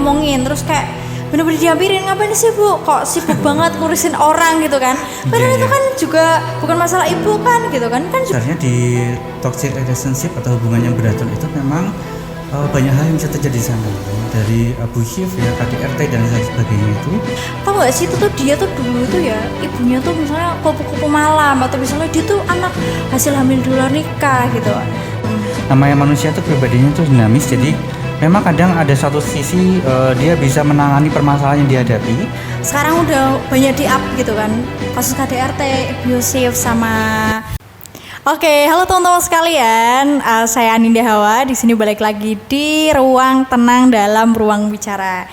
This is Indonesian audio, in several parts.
diomongin, terus kayak bener-bener diampirin, ngapain sih Bu, kok sibuk banget ngurusin orang gitu kan. Padahal itu kan juga bukan masalah ibu kan gitu kan. Sebenarnya di toxic relationship atau hubungan yang beracun itu memang banyak hal yang bisa terjadi di sana, dari abusive ya, KDRT dan lain sebagainya itu. Tahu gak sih itu tuh dia tuh dulu tuh ya ibunya tuh misalnya kupu-kupu malam, atau misalnya dia tuh anak hasil hamil di luar nikah gitu. Namanya manusia tuh pribadinya tuh dinamis, jadi memang kadang ada satu sisi dia bisa menangani permasalahan yang dihadapi. Sekarang udah banyak di-up gitu kan kasus KDRT, abusive sama. Oke, halo teman-teman sekalian, saya Aninda Hawa. Di sini balik lagi di Ruang Tenang dalam Ruang Bicara.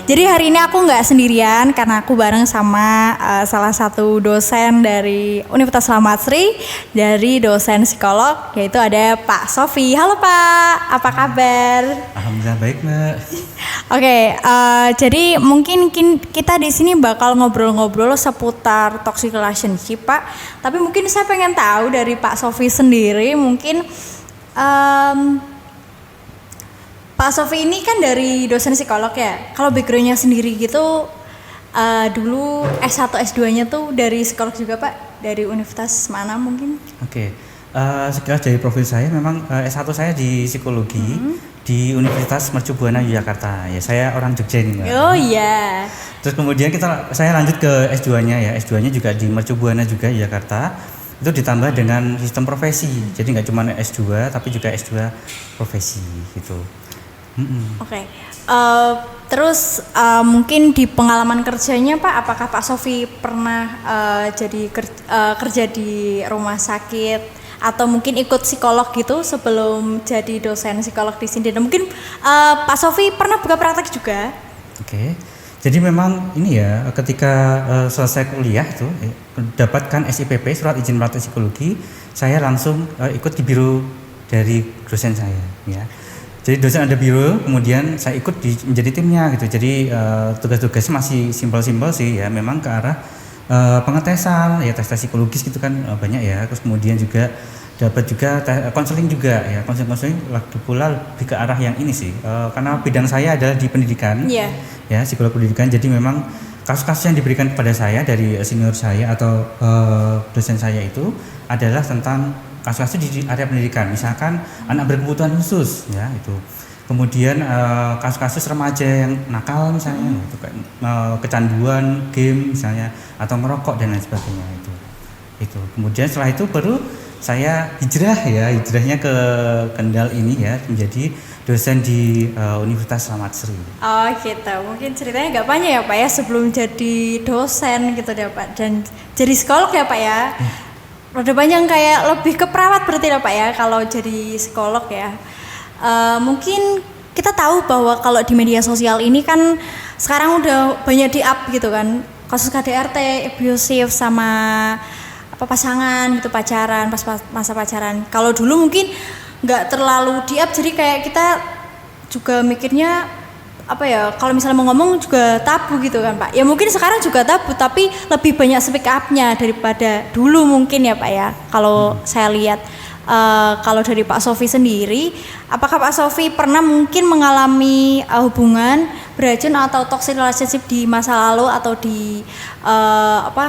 Jadi hari ini aku nggak sendirian karena aku bareng sama salah satu dosen dari Universitas Sri, dari dosen psikolog, yaitu ada Pak Sofi. Halo Pak, apa kabar? Alhamdulillah baik Mbak. Oke, jadi mungkin kita di sini bakal ngobrol-ngobrol seputar toxic relationship Pak. Tapi mungkin saya pengen tahu dari Pak Sofi sendiri, mungkin Pak Sofi ini kan dari dosen psikolog ya. Kalau backgroundnya sendiri gitu, dulu S1 S2-nya tuh dari psikolog juga Pak, dari universitas mana mungkin? Oke, sekilas dari profil saya memang S1 saya di psikologi di Universitas Mercu Buana Yogyakarta. Ya saya orang Jogja nih Mbak. Oh iya. Terus kemudian saya lanjut ke S2-nya ya. S2-nya juga di Mercu Buana juga Yogyakarta. Itu ditambah dengan sistem profesi. Jadi nggak cuma S2 tapi juga S2 profesi gitu. Oke. Terus mungkin di pengalaman kerjanya Pak, apakah Pak Sofi pernah jadi kerja di rumah sakit atau mungkin ikut psikolog gitu sebelum jadi dosen psikolog di sini? Dan mungkin Pak Sofi pernah buka praktek juga? Oke. Jadi memang ini ya, ketika selesai kuliah itu mendapatkan SIPP, surat izin praktek psikologi, saya langsung ikut di biro dari dosen saya ya. Jadi dosen ada biro, kemudian saya ikut menjadi timnya gitu. Jadi tugas-tugasnya masih simpel-simpel sih ya, memang ke arah pengetesan ya, tes psikologis gitu kan banyak ya. Terus kemudian juga dapat juga konseling juga ya, konseling lagi pula lebih ke arah yang ini sih, karena bidang saya adalah di pendidikan ya, psikolog pendidikan. Jadi memang kasus-kasus yang diberikan kepada saya dari senior saya atau dosen saya itu adalah tentang kasus-kasus di area pendidikan, misalkan anak berkebutuhan khusus ya itu. Kemudian kasus-kasus remaja yang nakal misalnya, itu kecanduan game misalnya atau merokok dan lain sebagainya itu. Kemudian setelah itu baru saya hijrahnya ke Kendal ini ya, menjadi dosen di Universitas Sri. Oh gitu, mungkin ceritanya agak panjang ya Pak ya sebelum jadi dosen gitu ya Pak, dan jadi psikolog ya Pak ya. Rada panjang, kayak lebih ke perawat berarti ya Pak ya kalau jadi psikolog ya. Mungkin kita tahu bahwa kalau di media sosial ini kan sekarang udah banyak di-up gitu kan, kasus KDRT, abusive sama pasangan gitu, pacaran, pas masa pacaran. Kalau dulu mungkin nggak terlalu di-up, jadi kayak kita juga mikirnya apa ya, kalau misalnya mau ngomong juga tabu gitu kan Pak. Ya mungkin sekarang juga tabu, tapi lebih banyak speak up-nya daripada dulu mungkin ya Pak ya. Kalau saya lihat, kalau dari Pak Sofi sendiri, apakah Pak Sofi pernah mungkin mengalami hubungan beracun atau toxic relationship di masa lalu, atau di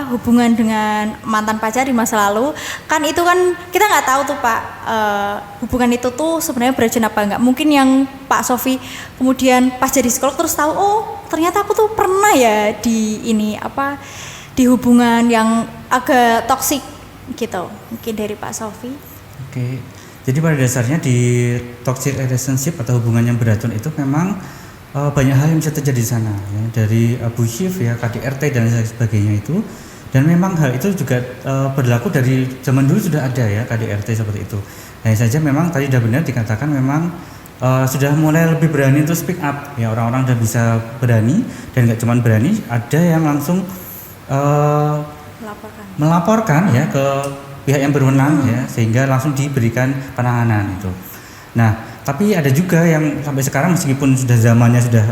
hubungan dengan mantan pacar di masa lalu? Kan itu kan kita nggak tahu tuh Pak, hubungan itu tuh sebenarnya beracun apa enggak. Mungkin yang Pak Sofi kemudian pas jadi psikolog terus tahu, oh ternyata aku tuh pernah ya di hubungan yang agak toksik gitu. Mungkin dari Pak Sofi. Oke, jadi pada dasarnya di toxic relationship atau hubungan yang beracun itu memang banyak hal yang bisa terjadi di sana ya, dari abusive ya, KDRT dan lain sebagainya itu. Dan memang hal itu juga berlaku dari zaman dulu sudah ada ya, KDRT seperti itu. Hanya saja memang tadi sudah benar dikatakan, memang sudah mulai lebih berani untuk speak up ya, orang-orang sudah bisa berani, dan nggak cuma berani, ada yang langsung melaporkan ya ke pihak yang berwenang ya, sehingga langsung diberikan penanganan itu. Nah, tapi ada juga yang sampai sekarang meskipun sudah zamannya sudah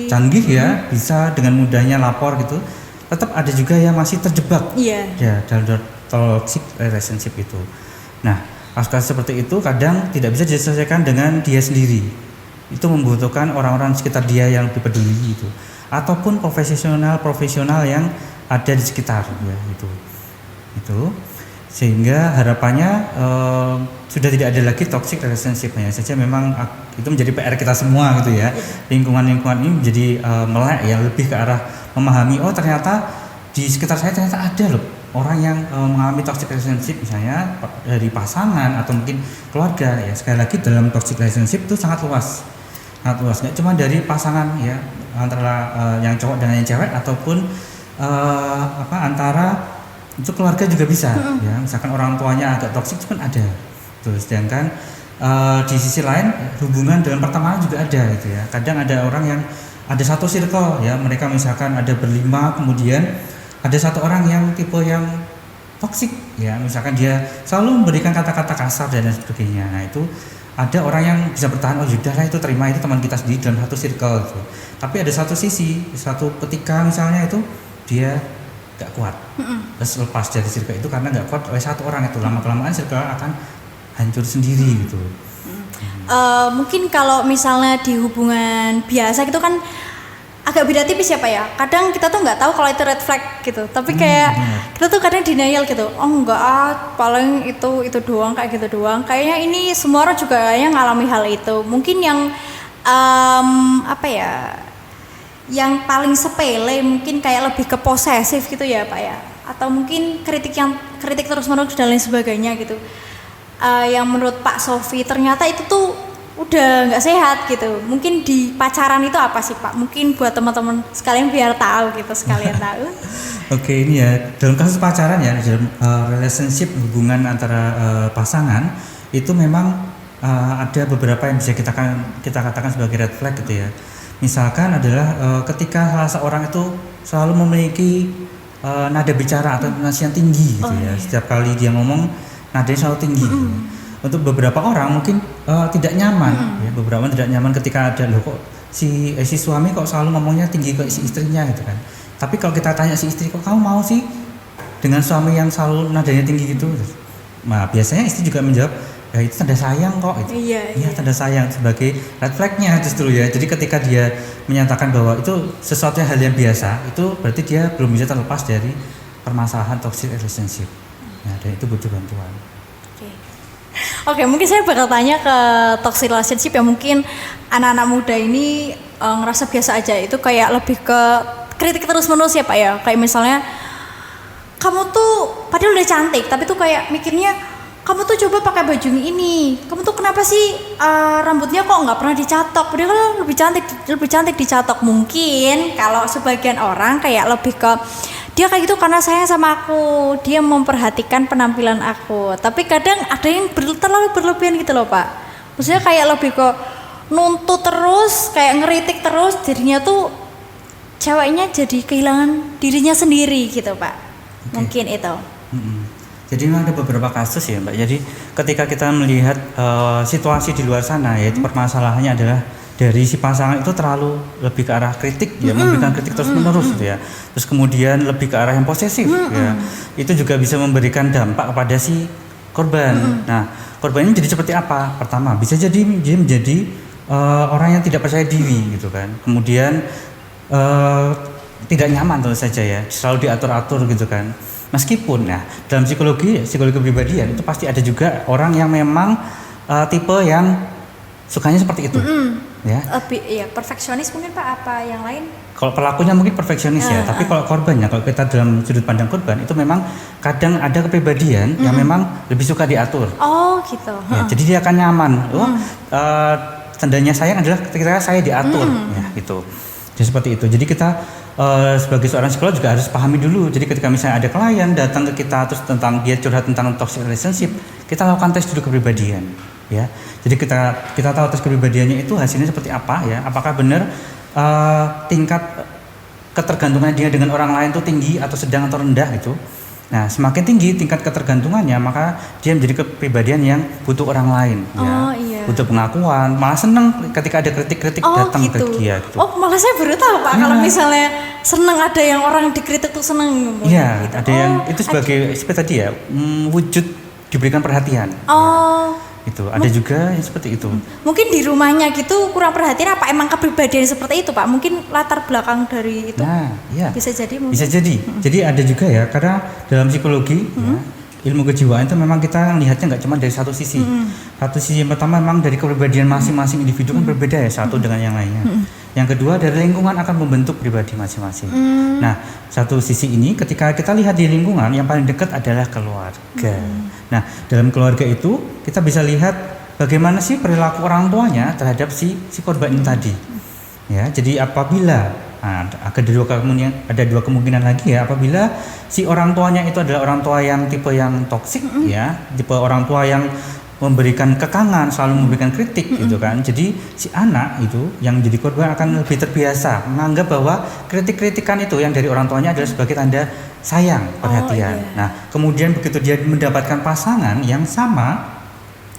canggih ya, bisa dengan mudahnya lapor gitu, tetap ada juga yang masih terjebak ya dalam toxic relationship itu. Nah, Kasus seperti itu kadang tidak bisa diselesaikan dengan dia sendiri. Itu membutuhkan orang-orang sekitar dia yang lebih peduli itu, ataupun profesional yang ada di sekitar ya itu sehingga harapannya sudah tidak ada lagi toxic relationship. Hanya saja memang itu menjadi PR kita semua gitu ya. Lingkungan ini menjadi melek yang lebih ke arah memahami, oh ternyata di sekitar saya ternyata ada loh orang yang mengalami toxic relationship, misalnya dari pasangan atau mungkin keluarga ya. Sekali lagi dalam toxic relationship itu sangat luas, nggak cuma dari pasangan ya, antara yang cowok dan yang cewek, ataupun antara itu keluarga juga bisa ya. Misalkan orang tuanya agak toksik itu kan ada tuh. Sedangkan di sisi lain hubungan dalam pertemanan juga ada gitu ya. Kadang ada orang yang ada satu circle ya, mereka misalkan ada berlima, kemudian ada satu orang yang tipe yang toksik ya, misalkan dia selalu memberikan kata-kata kasar dan sebagainya. Nah itu ada orang yang bisa bertahan, oh yaudah itu terima, itu teman kita sendiri dalam satu circle gitu. Tapi ada satu sisi, satu ketika misalnya itu dia gak kuat, terus lepas dari circle itu karena gak kuat oleh satu orang itu, lama-kelamaan circle akan hancur sendiri gitu. Mungkin kalau misalnya di hubungan biasa gitu kan agak beda tipis ya Pak ya. Kadang kita tuh nggak tahu kalau itu red flag gitu. Tapi kayak kita tuh kadang denial gitu. Oh enggak, paling itu doang, kayak gitu doang. Kayaknya ini semua orang juga yang ngalami hal itu. Mungkin yang yang paling sepele mungkin kayak lebih ke posesif gitu ya Pak ya. Atau mungkin kritik terus-menerus dan lain sebagainya gitu. Yang menurut Pak Sofi ternyata itu tuh udah nggak sehat gitu. Mungkin di pacaran itu apa sih Pak? Mungkin buat teman-teman sekalian biar tahu gitu, sekalian tahu. Oke, ini ya dalam kasus pacaran ya, dalam relationship, hubungan antara pasangan itu memang ada beberapa yang bisa kita katakan sebagai red flag gitu ya. Misalkan adalah ketika salah seorang itu selalu memiliki nada bicara atau intonasi yang tinggi gitu ya. Setiap kali dia ngomong nadanya selalu tinggi gitu. Untuk beberapa orang mungkin tidak nyaman ya, beberapa orang tidak nyaman ketika ada loh kok si suami kok selalu ngomongnya tinggi ke si istrinya gitu kan. Tapi kalau kita tanya si istri, kok kamu mau sih dengan suami yang selalu nadanya tinggi gitu? Nah biasanya istri juga menjawab, ya itu tanda sayang kok itu. Iya, tanda sayang, sebagai red flagnya justru ya. Jadi ketika dia menyatakan bahwa itu sesuatu hal yang biasa, itu berarti dia belum bisa terlepas dari permasalahan toxic relationship. Nah, dan itu butuh bantuan. Oke, mungkin saya bakal tanya ke toxic relationship yang mungkin anak-anak muda ini ngerasa biasa aja. Itu kayak lebih ke kritik terus-menerus ya Pak ya. Kayak misalnya kamu tuh padahal udah cantik, tapi tuh kayak mikirnya kamu tuh coba pakai baju ini. Kamu tuh kenapa sih rambutnya kok nggak pernah dicatok? Padahal kan lebih cantik dicatok. Mungkin kalau sebagian orang kayak lebih ke dia kayak gitu karena sayang sama aku, dia memperhatikan penampilan aku. Tapi kadang ada yang terlalu berlebihan gitu loh Pak. Maksudnya kayak lebih ke nuntut terus, kayak ngeritik terus, jadinya tuh ceweknya jadi kehilangan dirinya sendiri gitu Pak. Mungkin itu. Jadi memang ada beberapa kasus ya Mbak. Jadi ketika kita melihat situasi di luar sana, yaitu permasalahannya adalah dari si pasangan itu terlalu lebih ke arah kritik ya, memberikan kritik terus menerus gitu ya. Terus kemudian lebih ke arah yang posesif ya. Itu juga bisa memberikan dampak kepada si korban. Nah, korban ini jadi seperti apa? Pertama, bisa jadi dia menjadi orang yang tidak percaya diri gitu kan. Kemudian tidak nyaman tentu saja ya, selalu diatur-atur gitu kan. Meskipun ya dalam psikologi kepribadian itu pasti ada juga orang yang memang tipe yang sukanya seperti itu. Ya. Perfeksionis mungkin Pak, apa yang lain? Kalau pelakunya mungkin perfeksionis ya, tapi kalau korbannya, kalau kita dalam sudut pandang korban itu memang kadang ada kepribadian yang memang lebih suka diatur. Oh gitu. Ya, jadi dia akan nyaman. Tandanya sayang adalah ketika saya diatur, ya gitu. Jadi seperti itu. Jadi kita sebagai seorang psikolog juga harus pahami dulu. Jadi ketika misalnya ada klien datang ke kita terus dia curhat tentang toxic relationship, kita lakukan tes dulu kepribadian. Ya, jadi kita tahu tes kepribadiannya itu hasilnya seperti apa ya, apakah benar tingkat ketergantungan dia dengan orang lain itu tinggi atau sedang atau rendah gitu. Nah, semakin tinggi tingkat ketergantungannya, maka dia menjadi kepribadian yang butuh orang lain ya. Butuh pengakuan, malah senang ketika ada kritik-kritik datang ke dia gitu. Oh, malah saya baru tahu Pak kalau misalnya senang ada yang orang dikritik tuh senang. Iya, gitu. Ada yang itu sebagai seperti tadi ya, wujud diberikan perhatian. Oh. Itu ada juga yang seperti itu. Mungkin di rumahnya gitu kurang perhatian, apa emang kepribadian seperti itu Pak? Mungkin latar belakang dari itu. Nah, iya. Bisa jadi mungkin. Bisa jadi. Jadi ada juga ya, karena dalam psikologi ya, ilmu kejiwaan itu memang kita lihatnya nggak cuma dari satu sisi. Satu sisi yang pertama memang dari kepribadian masing-masing individu kan berbeda ya satu dengan yang lainnya. Yang kedua dari lingkungan akan membentuk pribadi masing-masing. Nah, satu sisi ini ketika kita lihat di lingkungan yang paling dekat adalah keluarga. Nah, dalam keluarga itu kita bisa lihat bagaimana sih perilaku orang tuanya terhadap si korban ini tadi. Ya, jadi apabila ada dua kemungkinan lagi ya, apabila si orang tuanya itu adalah orang tua yang tipe yang toksik ya, tipe orang tua yang memberikan kekangan, selalu memberikan kritik gitu kan. Jadi si anak itu yang menjadi korban akan lebih terbiasa menganggap bahwa kritik-kritikan itu yang dari orang tuanya adalah sebagai tanda sayang, perhatian. Nah, kemudian begitu dia mendapatkan pasangan yang sama,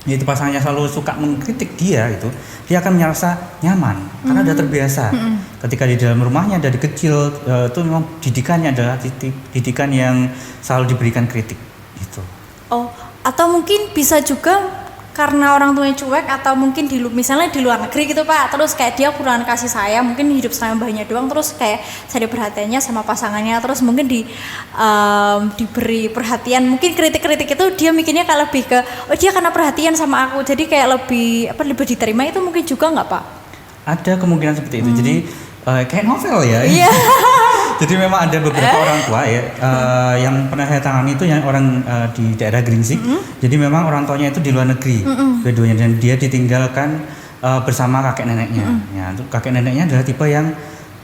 yaitu pasangannya selalu suka mengkritik dia akan merasa nyaman karena sudah terbiasa. Ketika di dalam rumahnya dari kecil itu memang didikannya adalah didikan yang selalu diberikan kritik gitu. Oh, atau mungkin bisa juga karena orang tuanya cuek, atau mungkin misalnya di luar negeri gitu Pak, terus kayak dia kurang kasih sayang, mungkin hidup sama mbahnya doang, terus kayak saya perhatiannya sama pasangannya, terus mungkin diberi perhatian, mungkin kritik-kritik itu dia mikirnya kayak lebih ke dia karena perhatian sama aku, jadi kayak lebih diterima, itu mungkin juga nggak Pak? Ada kemungkinan seperti itu. Jadi kayak novel ya. Iya. Jadi memang ada beberapa orang tua ya yang pernah saya tangani itu yang orang di daerah Gringsik. Jadi memang orang tuanya itu di luar negeri, keduanya, dan dia ditinggalkan bersama kakek neneknya. Ya, kakek neneknya adalah tipe yang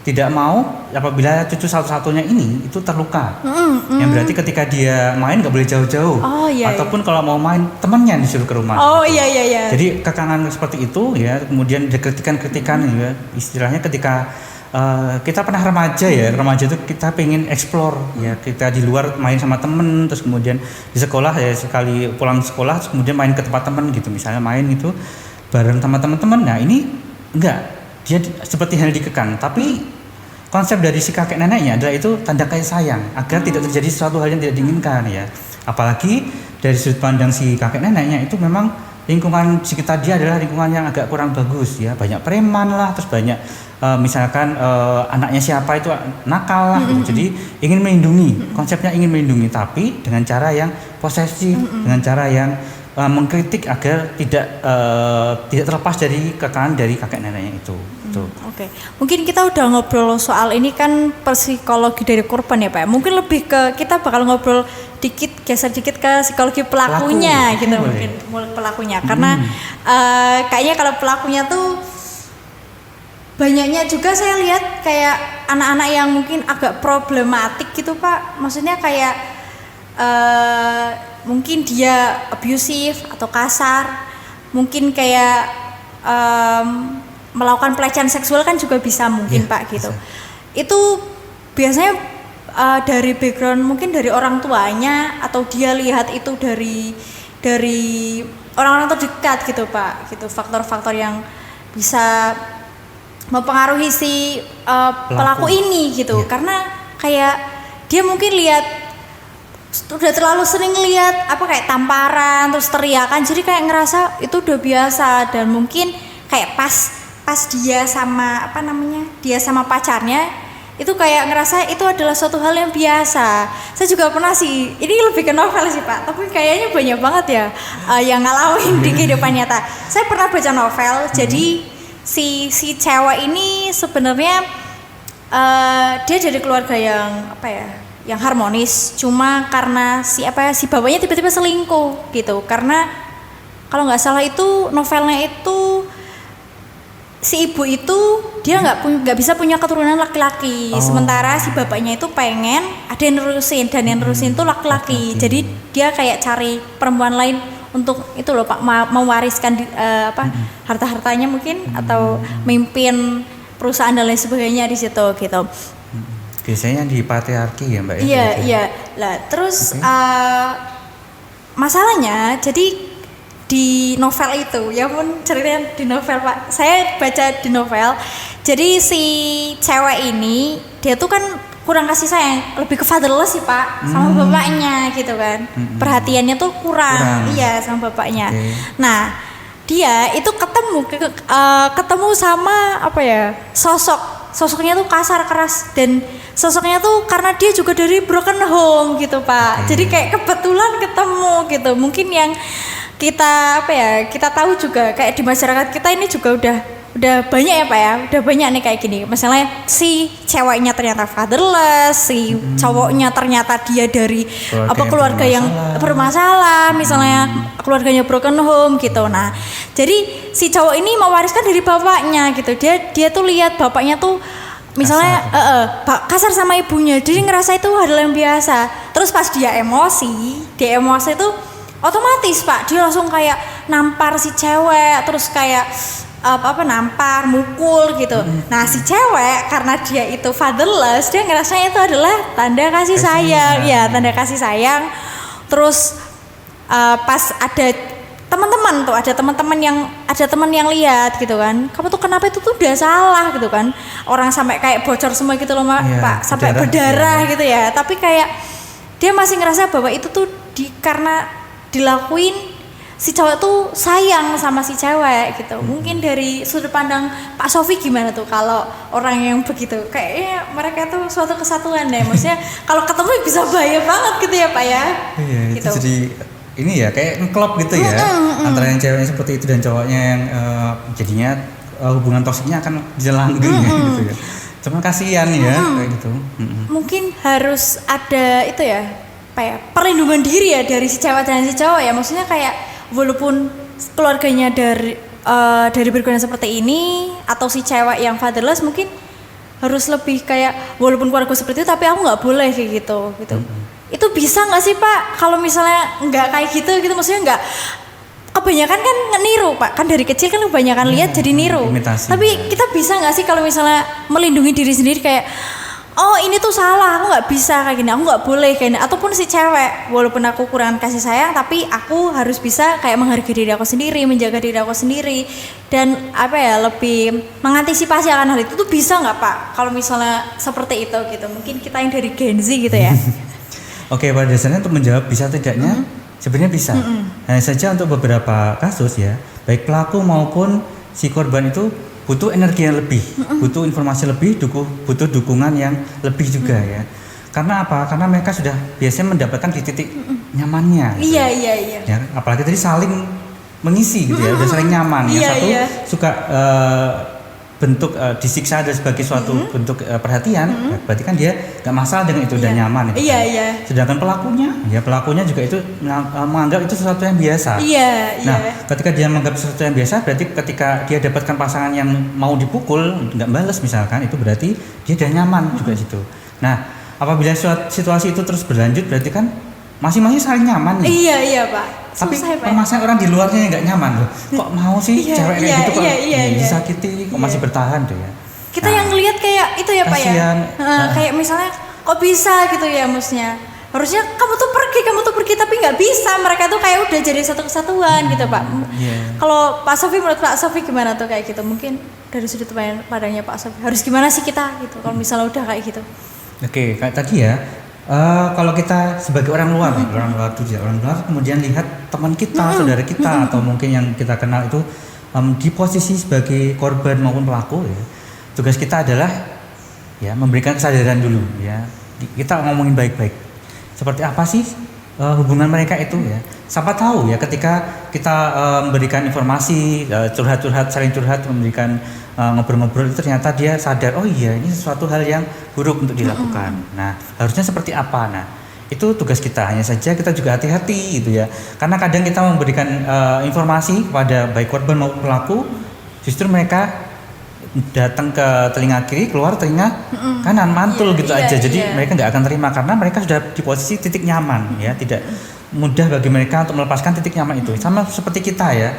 tidak mau apabila cucu satu-satunya ini itu terluka. Yang berarti ketika dia main nggak boleh jauh-jauh. Ataupun kalau mau main temannya disuruh ke rumah. Iya. Jadi kekangan seperti itu ya, kemudian ada kritikan-kritikan ya, istilahnya ketika kita pernah remaja itu kita pengen explore ya, kita di luar main sama temen, terus kemudian di sekolah ya sekali pulang sekolah terus kemudian main ke tempat temen gitu, misalnya main itu bareng sama teman-teman. Nah ini enggak, dia seperti hal dikekang, tapi konsep dari si kakek neneknya adalah itu tanda kasih sayang agar tidak terjadi sesuatu hal yang tidak diinginkan ya. Apalagi dari sudut pandang si kakek neneknya itu memang lingkungan sekitar dia adalah lingkungan yang agak kurang bagus ya, banyak preman lah, terus banyak misalkan anaknya siapa itu nakal lah gitu. Jadi ingin melindungi, konsepnya ingin melindungi, tapi dengan cara yang posesif, dengan cara yang mengkritik agar tidak terlepas dari kekangan dari kakek neneknya itu. Oke. Mungkin kita udah ngobrol soal ini kan psikologi dari korban ya Pak. Mungkin lebih ke kita bakal ngobrol geser dikit ke psikologi pelakunya gitu. Mungkin pelakunya karena kayaknya kalau pelakunya tuh banyaknya juga saya lihat kayak anak-anak yang mungkin agak problematik gitu Pak. Maksudnya kayak mungkin dia abusif atau kasar, mungkin kayak melakukan pelecehan seksual kan juga bisa mungkin Pak gitu. Itu biasanya dari background mungkin dari orang tuanya, atau dia lihat itu dari orang-orang terdekat gitu Pak, gitu, faktor-faktor yang bisa mempengaruhi si pelaku ini gitu. Karena kayak dia mungkin lihat udah terlalu sering lihat kayak tamparan terus teriakan, jadi kayak ngerasa itu udah biasa, dan mungkin kayak pas dia sama dia sama pacarnya itu kayak ngerasa itu adalah suatu hal yang biasa. Saya juga pernah sih, ini lebih ke novel sih Pak, tapi kayaknya banyak banget ya yang ngalamin di kehidupan nyata. Saya pernah baca novel, jadi si cewek ini sebenarnya dia dari keluarga yang yang harmonis, cuma karena si bapaknya tiba-tiba selingkuh gitu. Karena kalau nggak salah itu novelnya itu si ibu itu dia nggak bisa punya keturunan laki-laki, sementara si bapaknya itu pengen ada yang nerusin, dan yang nerusin itu laki-laki. Jadi dia kayak cari perempuan lain untuk itu loh Pak, mewariskan harta-hartanya mungkin, atau memimpin perusahaan dan lain sebagainya di situ gitu. Biasanya di patriarki ya Mbak ya? Iya. Lah terus masalahnya jadi di novel itu, ya pun ceritanya di novel Pak, saya baca di novel. Jadi si cewek ini dia tuh kan kurang kasih sayang, lebih ke fatherless sih Pak, sama bapaknya gitu kan. Perhatiannya tuh kurang. Iya sama bapaknya. Okay. Nah dia itu ketemu sama apa ya, sosoknya tuh kasar keras, dan sosoknya tuh karena dia juga dari broken home gitu Pak. Jadi kayak kebetulan ketemu gitu. Mungkin yang kita apa ya, kita tahu juga kayak di masyarakat kita ini juga udah banyak ya Pak ya, udah banyak nih kayak gini. Misalnya si ceweknya ternyata fatherless, si cowoknya ternyata dia dari keluarga yang bermasalah, misalnya keluarganya broken home gitu. Nah, jadi si cowok ini mewariskan dari bapaknya gitu. Dia tuh lihat bapaknya tuh misalnya kasar sama ibunya, jadi ngerasa itu hal yang biasa. Terus pas dia emosi itu otomatis Pak, dia langsung kayak nampar si cewek, terus kayak nampar, mukul gitu. Nah si cewek karena dia itu fatherless, dia ngerasanya itu adalah tanda kasih sayang, ya tanda kasih sayang. Terus pas ada teman yang lihat gitu kan, kamu tuh kenapa itu tuh udah salah gitu kan, orang sampai kayak bocor semua gitu loh Pak, sampai berdarah gitu ya. Tapi kayak dia masih ngerasa bahwa itu tuh karena dilakuin si cowok tuh sayang sama si cewek gitu. Mungkin dari sudut pandang Pak Sofi gimana tuh kalau orang yang begitu? Kayaknya mereka tuh suatu kesatuan deh. Maksudnya kalau ketemu bisa bahaya banget gitu ya Pak ya. Iya, gitu. Itu jadi ini ya kayak ngeklop gitu ya. Antara yang ceweknya seperti itu dan cowoknya yang jadinya hubungan toksiknya akan langgeng gitu ya. Cuman kasihan ya kayak gitu. Mungkin harus ada itu ya, perlindungan diri ya dari si cewek dan si cowok ya. Maksudnya kayak walaupun keluarganya dari berkeluarga seperti ini, atau si cewek yang fatherless mungkin harus lebih kayak walaupun keluarga seperti itu tapi aku nggak boleh kayak gitu. Itu bisa nggak sih Pak kalau misalnya nggak kayak gitu maksudnya nggak, kebanyakan kan niru Pak, kan dari kecil kan kebanyakan lihat jadi niru. Imitasi, tapi kita bisa nggak sih kalau misalnya melindungi diri sendiri kayak oh ini tuh salah, aku nggak bisa kayak gini, aku nggak boleh kayak gini. Ataupun si cewek, walaupun aku kurang kasih sayang, tapi aku harus bisa kayak menghargai diri aku sendiri, menjaga diri aku sendiri, dan lebih mengantisipasi akan hal itu tuh bisa nggak Pak? Kalau misalnya seperti itu gitu, mungkin kita yang dari Gen Z gitu ya. Oke, pada dasarnya untuk menjawab bisa tidaknya, sebenarnya bisa. Hanya saja untuk beberapa kasus ya, baik pelaku maupun si korban itu butuh energi yang lebih, butuh informasi lebih, butuh dukungan yang lebih juga ya. Karena apa? Karena mereka sudah biasanya mendapatkan di titik nyamannya. Gitu. Iya. Ya, apalagi tadi saling mengisi gitu ya, udah saling nyaman. Yang satu suka bentuk disiksa dan sebagai suatu bentuk perhatian, berarti kan dia nggak masalah dengan itu, udah nyaman. Gitu. Iya. Sedangkan pelakunya juga itu menganggap itu sesuatu yang biasa. Nah, ketika dia menganggap sesuatu yang biasa, berarti ketika dia dapatkan pasangan yang mau dipukul, nggak balas misalkan, itu berarti dia udah nyaman juga situ. Nah, apabila situasi itu terus berlanjut, berarti kan masing-masing saling nyaman nih. Iya Pak. Tapi permasalahan orang di luarnya yang nggak nyaman loh. Kok mau sih cewek kayak gitu kok disakiti, kok masih bertahan tuh ya. Kita yang ngelihat kayak itu ya Pak ya. Kayak misalnya kok bisa gitu ya, maksudnya harusnya kamu tuh pergi tapi nggak bisa. Mereka tuh kayak udah jadi satu kesatuan gitu Pak. Kalau Pak Sofi, menurut Pak Sofi gimana tuh kayak gitu? Mungkin dari sudut pandangnya Pak Sofi harus gimana sih kita gitu kalau misalnya udah kayak gitu. Oke, kayak tadi ya. Kalau kita sebagai orang luar kemudian lihat teman kita, saudara kita, atau mungkin yang kita kenal itu di posisi sebagai korban maupun pelaku ya, tugas kita adalah ya memberikan kesadaran dulu ya. Kita ngomongin baik-baik seperti apa sih hubungan mereka itu ya. Siapa tahu ya ketika kita memberikan informasi, saling curhat, memberikan ngobrol-ngobrol, itu ternyata dia sadar, oh iya ini sesuatu hal yang buruk untuk dilakukan. Nah, harusnya seperti apa? Nah, itu tugas kita. Hanya saja kita juga hati-hati gitu ya. Karena kadang kita memberikan informasi kepada baik korban maupun pelaku, justru mereka datang ke telinga kiri, keluar telinga kanan, mantul gitu aja. Jadi mereka nggak akan terima karena mereka sudah di posisi titik nyaman ya, tidak mudah bagi mereka untuk melepaskan titik nyaman itu. Sama seperti kita ya.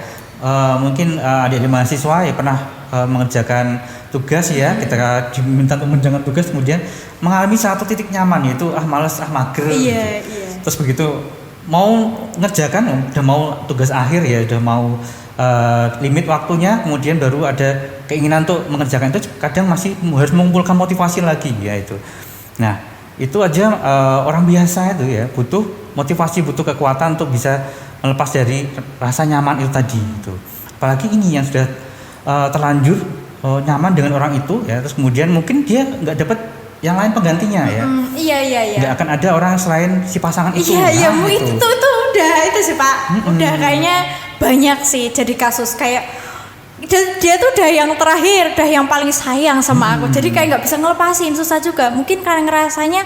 Mungkin adik-adik mahasiswa ya pernah mengerjakan tugas ya, kita diminta untuk mengerjakan tugas, kemudian mengalami satu titik nyaman, yaitu males, mager gitu. Terus begitu mau ngerjakan, udah mau tugas akhir ya, udah mau limit waktunya, kemudian baru ada keinginan untuk mengerjakan itu kadang masih harus mengumpulkan motivasi lagi ya itu. Nah itu aja orang biasa itu ya butuh motivasi, butuh kekuatan untuk bisa melepas dari rasa nyaman itu tadi itu. Apalagi ini yang sudah terlanjur nyaman dengan orang itu ya, terus kemudian mungkin dia nggak dapat yang lain penggantinya ya. Iya. Nggak akan ada orang selain si pasangan itu. Iya, itu udah itu sih Pak. Udah kayaknya banyak sih jadi kasus kayak dia tuh udah yang terakhir, udah yang paling sayang sama aku. Jadi kayak nggak bisa ngelepasin, susah juga. Mungkin karena ngerasanya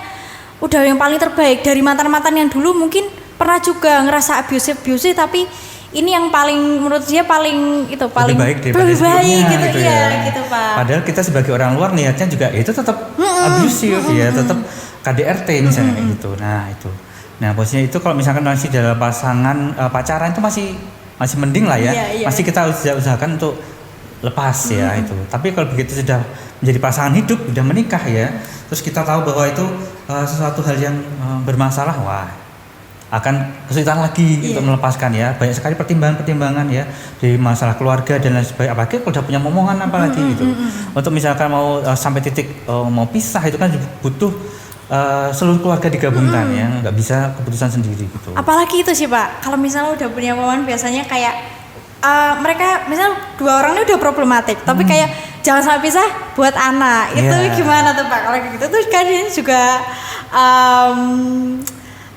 udah yang paling terbaik dari mantan-mantan yang dulu, mungkin pernah juga ngerasa abusive tapi ini yang paling menurut dia paling itu paling lebih baik gitu ya gitu Pak. Padahal kita sebagai orang luar niatnya juga itu tetap abusive ya, tetap KDRT misalnya gitu. Nah itu, nah posisinya itu kalau misalkan masih dalam pasangan pacaran itu masih mending lah ya, masih kita usahakan untuk lepas ya itu. Tapi kalau begitu sudah menjadi pasangan hidup, sudah menikah ya, terus kita tahu bahwa itu sesuatu hal yang bermasalah, wah akan kesulitan lagi untuk melepaskan ya. Banyak sekali pertimbangan ya di masalah keluarga dan lain sebagainya, apalagi kalau udah punya momongan apalagi gitu. Untuk misalkan mau sampai titik mau pisah itu kan butuh seluruh keluarga digabungkan ya, nggak bisa keputusan sendiri gitu. Apalagi itu sih Pak, kalau misalnya udah punya momongan biasanya kayak mereka misalnya dua orang ini udah problematik, tapi kayak jangan sampai pisah buat anak. Itu gimana tuh Pak kalau gitu tuh kan juga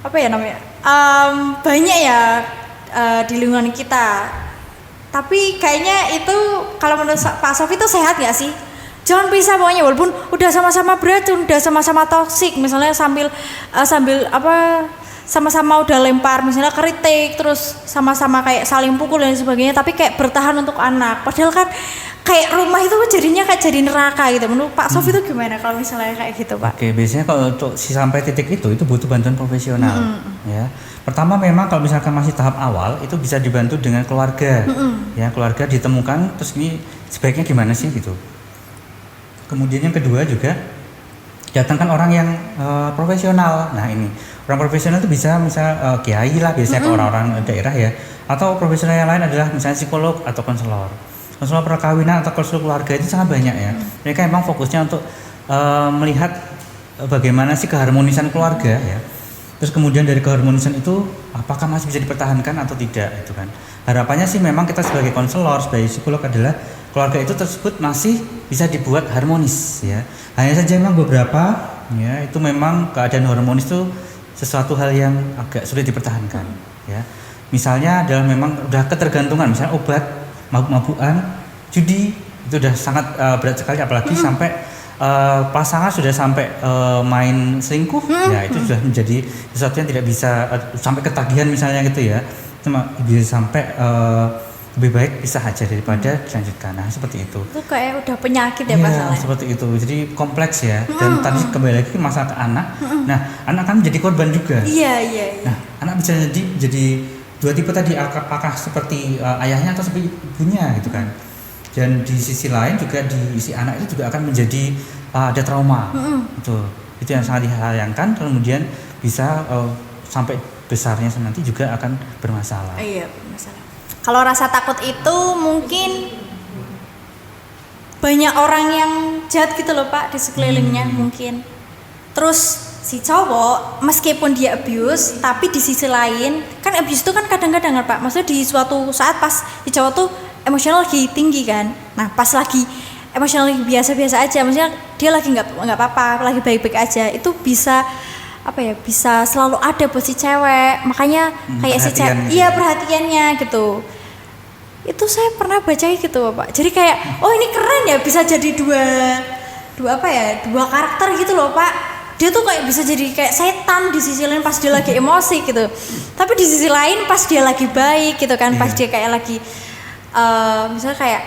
apa ya namanya? Banyak ya di lingkungan kita. Tapi kayaknya itu kalau menurut Pak Sofi itu sehat nggak sih? Jangan pisah pokoknya, walaupun udah sama-sama beracun, udah sama-sama toksik, misalnya sambil apa sama-sama udah lempar misalnya kritik, terus sama-sama kayak saling pukul dan sebagainya, tapi kayak bertahan untuk anak. Padahal kan kayak rumah itu jadinya kayak jadi neraka gitu. Menurut Pak Sofi itu gimana kalau misalnya kayak gitu Pak? Oke, biasanya kalau untuk sampai titik itu butuh bantuan profesional ya. Pertama memang kalau misalkan masih tahap awal itu bisa dibantu dengan keluarga ya, keluarga ditemukan terus ini sebaiknya gimana sih gitu. Kemudian yang kedua juga datangkan orang yang profesional. Nah ini orang profesional itu bisa misal kiai lah biasanya ke orang-orang daerah ya, atau profesional yang lain adalah misalnya psikolog atau konselor perkawinan atau konselor keluarga. Itu sangat banyak ya. Mereka emang fokusnya untuk melihat bagaimana sih keharmonisan keluarga ya. Terus kemudian dari keharmonisan itu apakah masih bisa dipertahankan atau tidak itu kan. Harapannya sih memang kita sebagai konselor, sebagai psikolog adalah keluarga itu tersebut masih bisa dibuat harmonis ya. Hanya saja memang beberapa ya itu memang keadaan harmonis itu sesuatu hal yang agak sulit dipertahankan ya. Misalnya adalah memang udah ketergantungan, misalnya obat, mabuk-mabukan, judi, itu udah sangat berat sekali, apalagi sampai pasangan sudah sampai main selingkuh ya, itu sudah menjadi sesuatu yang tidak bisa sampai ketagihan misalnya gitu ya. Cuma bisa sampai lebih baik pisah aja daripada dilanjutkan. Nah seperti itu. Itu kayak udah penyakit ya masalahnya. Seperti itu. Jadi kompleks ya. Dan tadi kembali lagi masalah ke anak. Nah anak kan menjadi korban juga. Iya. Nah anak bisa jadi dua tipe tadi, apakah seperti ayahnya atau seperti ibunya gitu kan. Dan di sisi lain juga di si anak itu juga akan menjadi ada trauma. Itu yang sangat disayangkan. Kemudian bisa sampai besarnya nanti juga akan bermasalah. Iya bermasalah. Kalau rasa takut itu mungkin banyak orang yang jahat gitu loh Pak di sekelilingnya mungkin. Terus si cowok meskipun dia abuse, tapi di sisi lain kan abuse itu kan kadang-kadang Pak, maksudnya di suatu saat pas si cowok tuh emosional lagi tinggi kan. Nah pas lagi emosional lagi biasa-biasa aja, maksudnya dia lagi nggak apa-apa, lagi baik-baik aja, itu bisa apa ya, bisa selalu ada buat si cewek. Makanya kayak si cewek iya perhatiannya gitu. Itu saya pernah baca gitu Pak. Jadi kayak oh ini keren ya, bisa jadi dua karakter gitu loh Pak. Dia tuh kayak bisa jadi kayak setan di sisi lain pas dia lagi emosi gitu. Tapi di sisi lain pas dia lagi baik gitu kan, pas dia kayak lagi misalnya kayak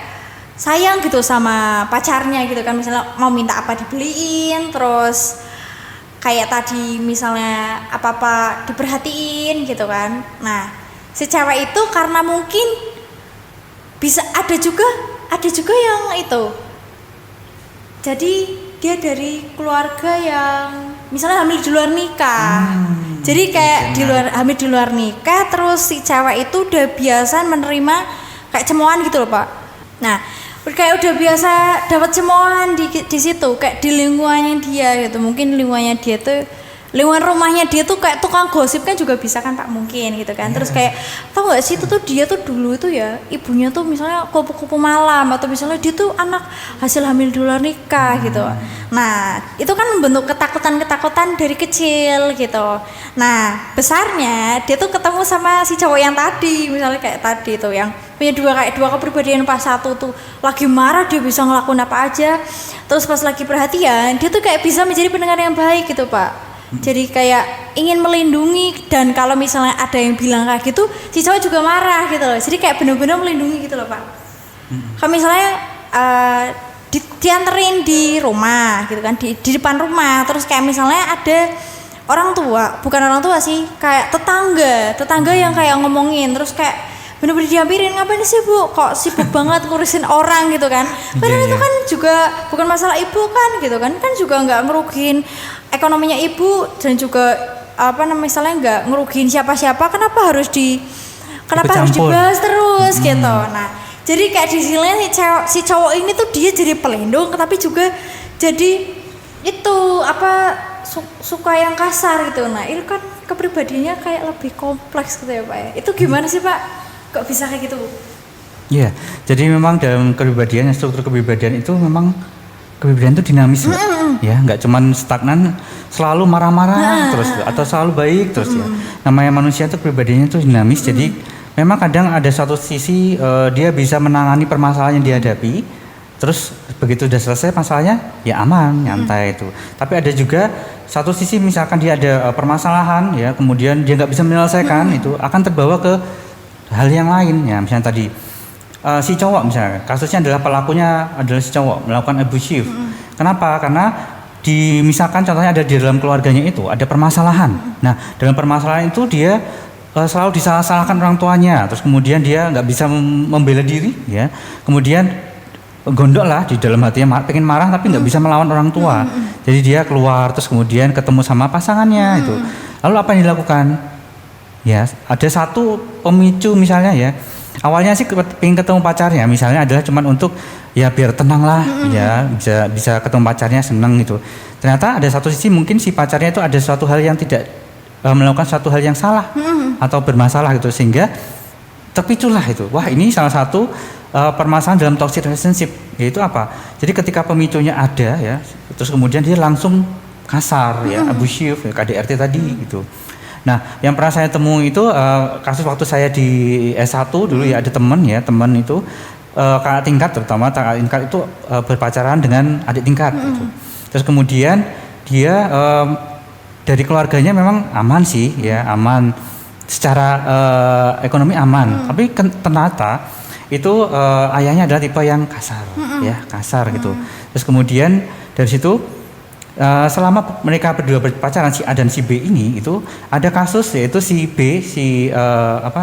sayang gitu sama pacarnya gitu kan, misalnya mau minta apa dibeliin, terus kayak tadi misalnya apa-apa diperhatiin gitu kan. Nah si cewek itu karena mungkin bisa ada juga yang itu, jadi dia dari keluarga yang misalnya hamil di luar nikah. Jadi kayak hamil di luar nikah, terus si cewek itu udah biasa menerima kayak cemoan gitu loh Pak. Nah kayak udah biasa dapat cemoohan di situ, kayak di lingkungannya dia gitu. Mungkin lingkungannya dia tuh, lingkungan rumahnya dia tuh kayak tukang gosip kan juga bisa kan Pak, mungkin gitu kan. Terus kayak tau gak sih, itu tuh dia tuh dulu itu ya ibunya tuh misalnya kupu-kupu malam, atau misalnya dia tuh anak hasil hamil di luar nikah gitu. Nah itu kan membentuk ketakutan dari kecil gitu. Nah besarnya dia tuh ketemu sama si cowok yang tadi, misalnya kayak tadi tuh yang punya dua kepribadian. Pas satu tuh lagi marah dia bisa ngelakuin apa aja, terus pas lagi perhatian dia tuh kayak bisa menjadi pendengar yang baik gitu Pak. Jadi kayak ingin melindungi, dan kalau misalnya ada yang bilang kayak gitu si cowok juga marah gitu loh. Jadi kayak benar-benar melindungi gitu loh Pak. Kalau misalnya dianterin di rumah gitu kan, di depan rumah, terus kayak misalnya ada orang tua, bukan orang tua sih, kayak tetangga yang kayak ngomongin, terus kayak bener-bener diampirin, ngapain sih Bu, kok sibuk banget ngurusin orang gitu kan. Padahal itu kan juga bukan masalah ibu kan gitu kan juga nggak ngerugiin ekonominya ibu, dan juga misalnya nggak ngerugiin siapa-siapa, kenapa harus dibahas terus gitu. Nah jadi kayak di sini si cowok ini tuh dia jadi pelindung, tapi juga jadi itu suka yang kasar gitu. Nah itu kan kepribadiannya kayak lebih kompleks gitu ya Pak ya. Itu gimana sih Pak? Kok bisa kayak gitu? Iya, jadi memang dalam kepribadian, struktur kepribadian itu memang kepribadian itu dinamis, ya, nggak cuman stagnan, selalu marah-marah terus, atau selalu baik terus ya. Namanya manusia itu kepribadiannya itu dinamis, jadi memang kadang ada satu sisi dia bisa menangani permasalahan yang dihadapi, terus begitu udah selesai masalahnya, ya aman, nyantai itu. Tapi ada juga satu sisi misalkan dia ada permasalahan, ya, kemudian dia nggak bisa menyelesaikan, itu akan terbawa ke hal yang lain ya. Misalnya tadi si cowok, misalnya kasusnya adalah pelakunya adalah si cowok melakukan abusive. Kenapa? Karena misalkan contohnya ada di dalam keluarganya itu ada permasalahan. Nah dalam permasalahan itu dia selalu disalah-salahkan orang tuanya, terus kemudian dia nggak bisa membela diri, ya, kemudian gondok lah di dalam hatinya, pengen marah tapi nggak bisa melawan orang tua. Jadi dia keluar, terus kemudian ketemu sama pasangannya itu. Lalu apa yang dilakukan? Ya, ada satu pemicu misalnya ya. Awalnya sih pengen ketemu pacarnya, misalnya adalah cuman untuk ya biar tenang lah, ya bisa ketemu pacarnya, seneng gitu. Ternyata ada satu sisi mungkin si pacarnya itu ada suatu hal yang tidak melakukan suatu hal yang salah atau bermasalah gitu, sehingga terpiculah itu. Wah, ini salah satu permasalahan dalam toxic relationship, yaitu apa? Jadi ketika pemicunya ada ya, terus kemudian dia langsung kasar ya, abusive, ya, KDRT tadi gitu. Nah, yang pernah saya temui itu kasus waktu saya di S1 dulu ya, ada teman itu kakak tingkat, terutama kakak tingkat itu berpacaran dengan adik tingkat gitu. Terus kemudian dia dari keluarganya memang aman sih ya, aman secara ekonomi aman, tapi ternyata itu ayahnya adalah tipe yang kasar ya, kasar gitu. Terus kemudian dari situ selama mereka berdua berpacaran, si A dan si B ini, itu ada kasus yaitu si B,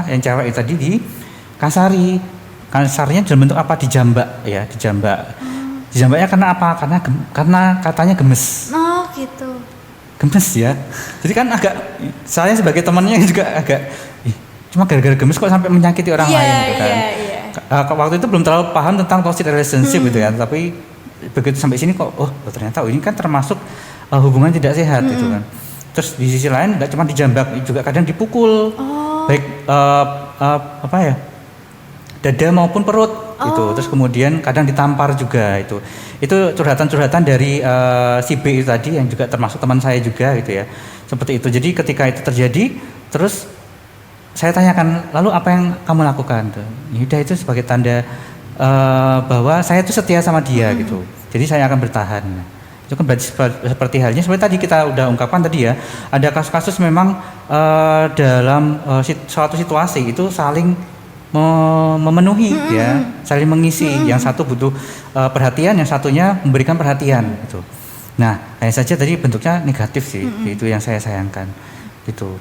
yang cewek itu tadi kasarnya dalam bentuk apa, dijambak ya, dijambaknya karena apa, karena katanya gemes. Oh gitu, gemes ya. Jadi kan agak, saya sebagai temannya juga agak cuma gara-gara gemes kok sampai menyakiti orang lain gitu kan. Waktu itu belum terlalu paham tentang toxic relationship gitu ya, tapi begitu sampai sini kok ternyata ini kan termasuk hubungan tidak sehat gitu kan. Terus di sisi lain nggak cuma dijambak, juga kadang dipukul, baik dada maupun perut gitu. Terus kemudian kadang ditampar juga itu curhatan dari si B itu tadi, yang juga termasuk teman saya juga gitu ya, seperti itu. Jadi ketika itu terjadi, terus saya tanyakan, lalu apa yang kamu lakukan tuh? Yaudah, itu sebagai tanda bahwa saya itu setia sama dia gitu. Jadi saya akan bertahan. Itu kan berarti seperti halnya seperti tadi kita udah ungkapkan tadi ya, ada kasus-kasus memang dalam suatu situasi itu saling memenuhi ya, saling mengisi. Yang satu butuh perhatian, yang satunya memberikan perhatian gitu. Nah, hanya saja tadi bentuknya negatif sih, itu yang saya sayangkan gitu.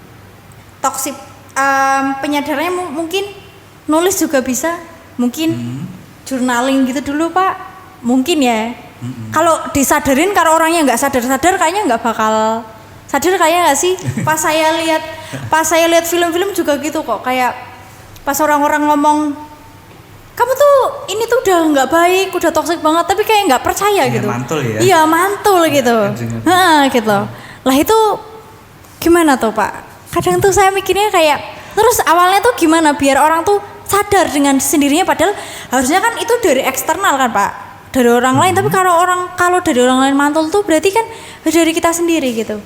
Toksik penyadarannya mungkin nulis juga bisa, mungkin journaling gitu dulu Pak, mungkin ya. Kalau disadarin, kalau orangnya nggak sadar kayaknya nggak bakal sadar, kayaknya nggak sih. Pas saya lihat film-film juga gitu kok, kayak pas orang-orang ngomong kamu tuh ini tuh udah nggak baik, udah toksik banget, tapi kayak nggak percaya gitu. Mantul ya. Iya mantul gitu. Gitu. Lah itu gimana tuh Pak? Kadang tuh saya mikirnya kayak, terus awalnya tuh gimana biar orang tuh sadar dengan sendirinya, padahal harusnya kan itu dari eksternal kan Pak, dari orang lain. Tapi kalau dari orang lain mantul tuh berarti kan dari kita sendiri gitu.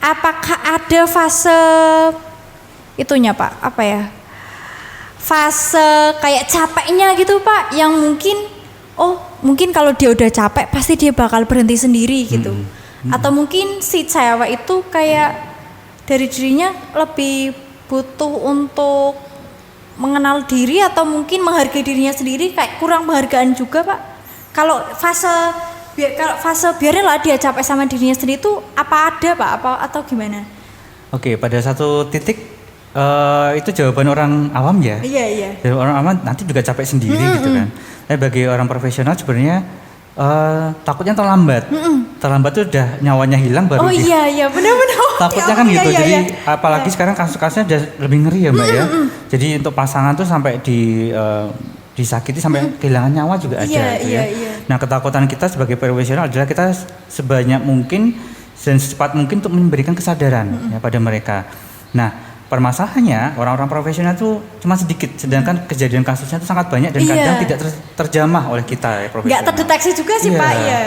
Apakah ada fase itunya Pak? Apa ya? Fase kayak capeknya gitu Pak, yang mungkin kalau dia udah capek pasti dia bakal berhenti sendiri gitu. Atau mungkin si cewek itu kayak dari dirinya lebih butuh untuk mengenal diri, atau mungkin menghargai dirinya sendiri, kayak kurang penghargaan juga Pak. Kalau fase biarinlah dia capek sama dirinya sendiri itu apa ada Pak, atau gimana? Oke, pada satu titik itu jawaban orang awam ya. Iya. Dari orang awam nanti juga capek sendiri gitu kan. Tapi bagi orang profesional sebenarnya takutnya terlambat. Terlambat tuh udah nyawanya hilang baru. Iya benar-benar. Takutnya kan gitu. Jadi apalagi sekarang kasus-kasusnya udah lebih ngeri ya Mbak ya. Jadi untuk pasangan tuh sampai disakiti sampai kehilangan nyawa juga ada gitu ya. Nah, ketakutan kita sebagai profesional adalah kita sebanyak mungkin dan secepat mungkin untuk memberikan kesadaran ya pada mereka. Nah, permasalahannya orang-orang profesional itu cuma sedikit, sedangkan kejadian kasusnya itu sangat banyak dan kadang tidak terjamah oleh kita ya profesional. Nggak terdeteksi juga sih Pak. Iya.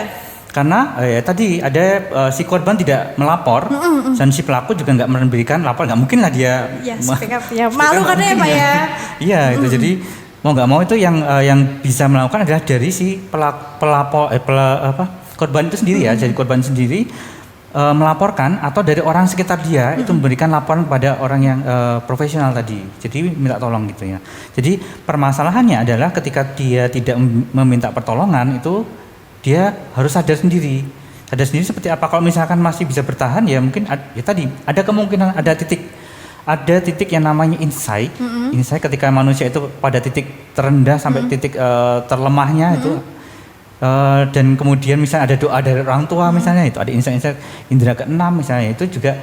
Karena tadi ada si korban tidak melapor dan si pelaku juga nggak memberikan lapor, nggak mungkin lah dia. Speak up ya. Malu kan ya Pak ya. Iya itu jadi mau nggak mau itu yang bisa melakukan adalah dari si korban itu sendiri ya, jadi korban sendiri. Melaporkan atau dari orang sekitar dia itu memberikan laporan pada orang yang profesional tadi, jadi minta tolong gitu ya. Jadi permasalahannya adalah ketika dia tidak meminta pertolongan itu dia harus sadar sendiri seperti apa. Kalau misalkan masih bisa bertahan ya mungkin ya tadi ada kemungkinan ada titik yang namanya insight ketika manusia itu pada titik terendah sampai titik terlemahnya itu. Dan kemudian misalnya ada doa dari orang tua misalnya, itu ada insight indera keenam misalnya, itu juga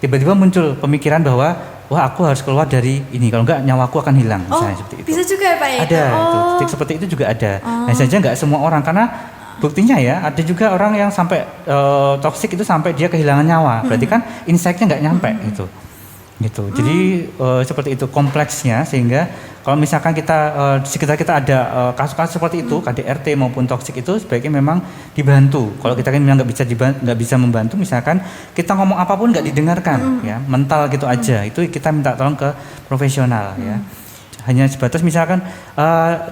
tiba-tiba muncul pemikiran bahwa wah aku harus keluar dari ini, kalau enggak nyawaku akan hilang misalnya seperti itu. Bisa juga ya Pak ya? Ada, titik seperti itu juga ada. Nah saja enggak semua orang, karena buktinya ya ada juga orang yang sampai toksik itu sampai dia kehilangan nyawa, berarti kan insightnya enggak nyampe gitu. Jadi seperti itu kompleksnya, sehingga kalau misalkan kita di sekitar kita ada kasus-kasus seperti itu KDRT maupun toksik itu sebaiknya memang dibantu. Kalau kita kan memang nggak bisa membantu, misalkan kita ngomong apapun nggak didengarkan ya, mental gitu aja, itu kita minta tolong ke profesional ya. Hanya sebatas misalkan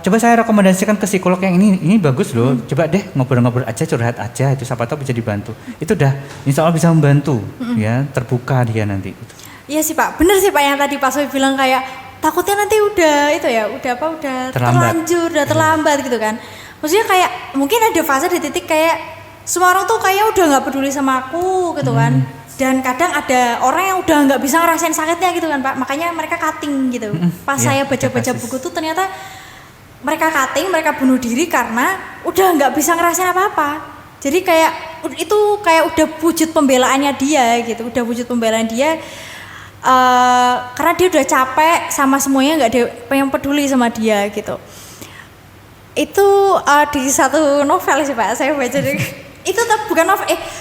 coba saya rekomendasikan ke psikolog yang ini bagus loh, coba deh ngobrol-ngobrol aja, curhat aja, itu siapa tahu bisa dibantu. Itu udah insya Allah bisa membantu ya, terbuka dia nanti gitu. Iya sih Pak, bener sih Pak yang tadi Pak Sofi bilang kayak takutnya nanti udah terlanjur, udah terlambat gitu kan. Maksudnya kayak mungkin ada fase di titik kayak semua orang tuh kayak udah nggak peduli sama aku gitu kan. Dan kadang ada orang yang udah nggak bisa ngerasain sakitnya gitu kan Pak, makanya mereka cutting gitu. Pas saya baca-baca buku tuh ternyata mereka cutting, mereka bunuh diri karena udah nggak bisa ngerasain apa-apa. Jadi kayak itu kayak udah wujud pembelaannya dia gitu, udah wujud pembelaan dia. Karena dia udah capek sama semuanya, nggak ada yang peduli sama dia gitu. Itu di satu novel sih Pak, saya baca itu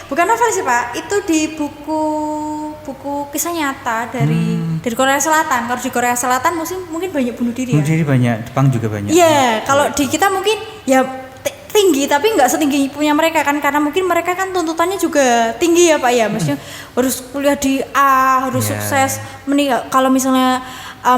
bukan novel sih Pak, itu di buku kisah nyata dari Korea Selatan. Kalau di Korea Selatan mungkin banyak bunuh diri. Bunuh diri banyak, Jepang juga banyak. Iya, kalau di kita mungkin ya tinggi tapi nggak setinggi punya mereka kan, karena mungkin mereka kan tuntutannya juga tinggi ya Pak ya, maksudnya harus kuliah di A, harus sukses, menikah kalau misalnya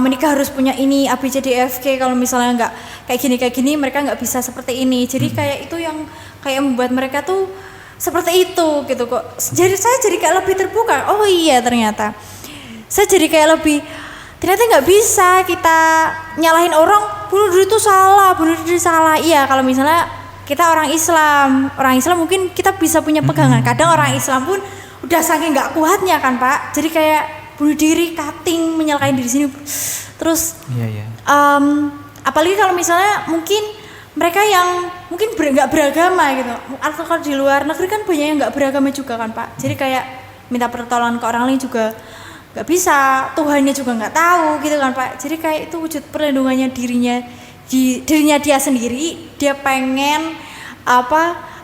menikah harus punya ini ABCDFG, kalau misalnya nggak kayak gini mereka nggak bisa seperti ini. Jadi kayak itu yang kayak membuat mereka tuh seperti itu gitu kok. Jadi saya jadi kayak lebih terbuka, oh iya ternyata saya jadi kayak lebih, ternyata nggak bisa kita nyalahin orang bunuh diri itu salah. Iya, kalau misalnya kita orang Islam mungkin kita bisa punya pegangan. Kadang orang Islam pun udah saking nggak kuatnya kan Pak, jadi kayak bunuh diri, cutting, menyalahkan diri sini. Terus apalagi kalau misalnya mungkin mereka yang mungkin nggak beragama gitu, atau kalau di luar negeri kan banyak yang nggak beragama juga kan Pak. Jadi kayak minta pertolongan ke orang lain juga nggak bisa, Tuhannya juga nggak tahu gitu kan Pak. Jadi kayak itu wujud perlindungannya dirinya di dirinya dia sendiri, dia pengen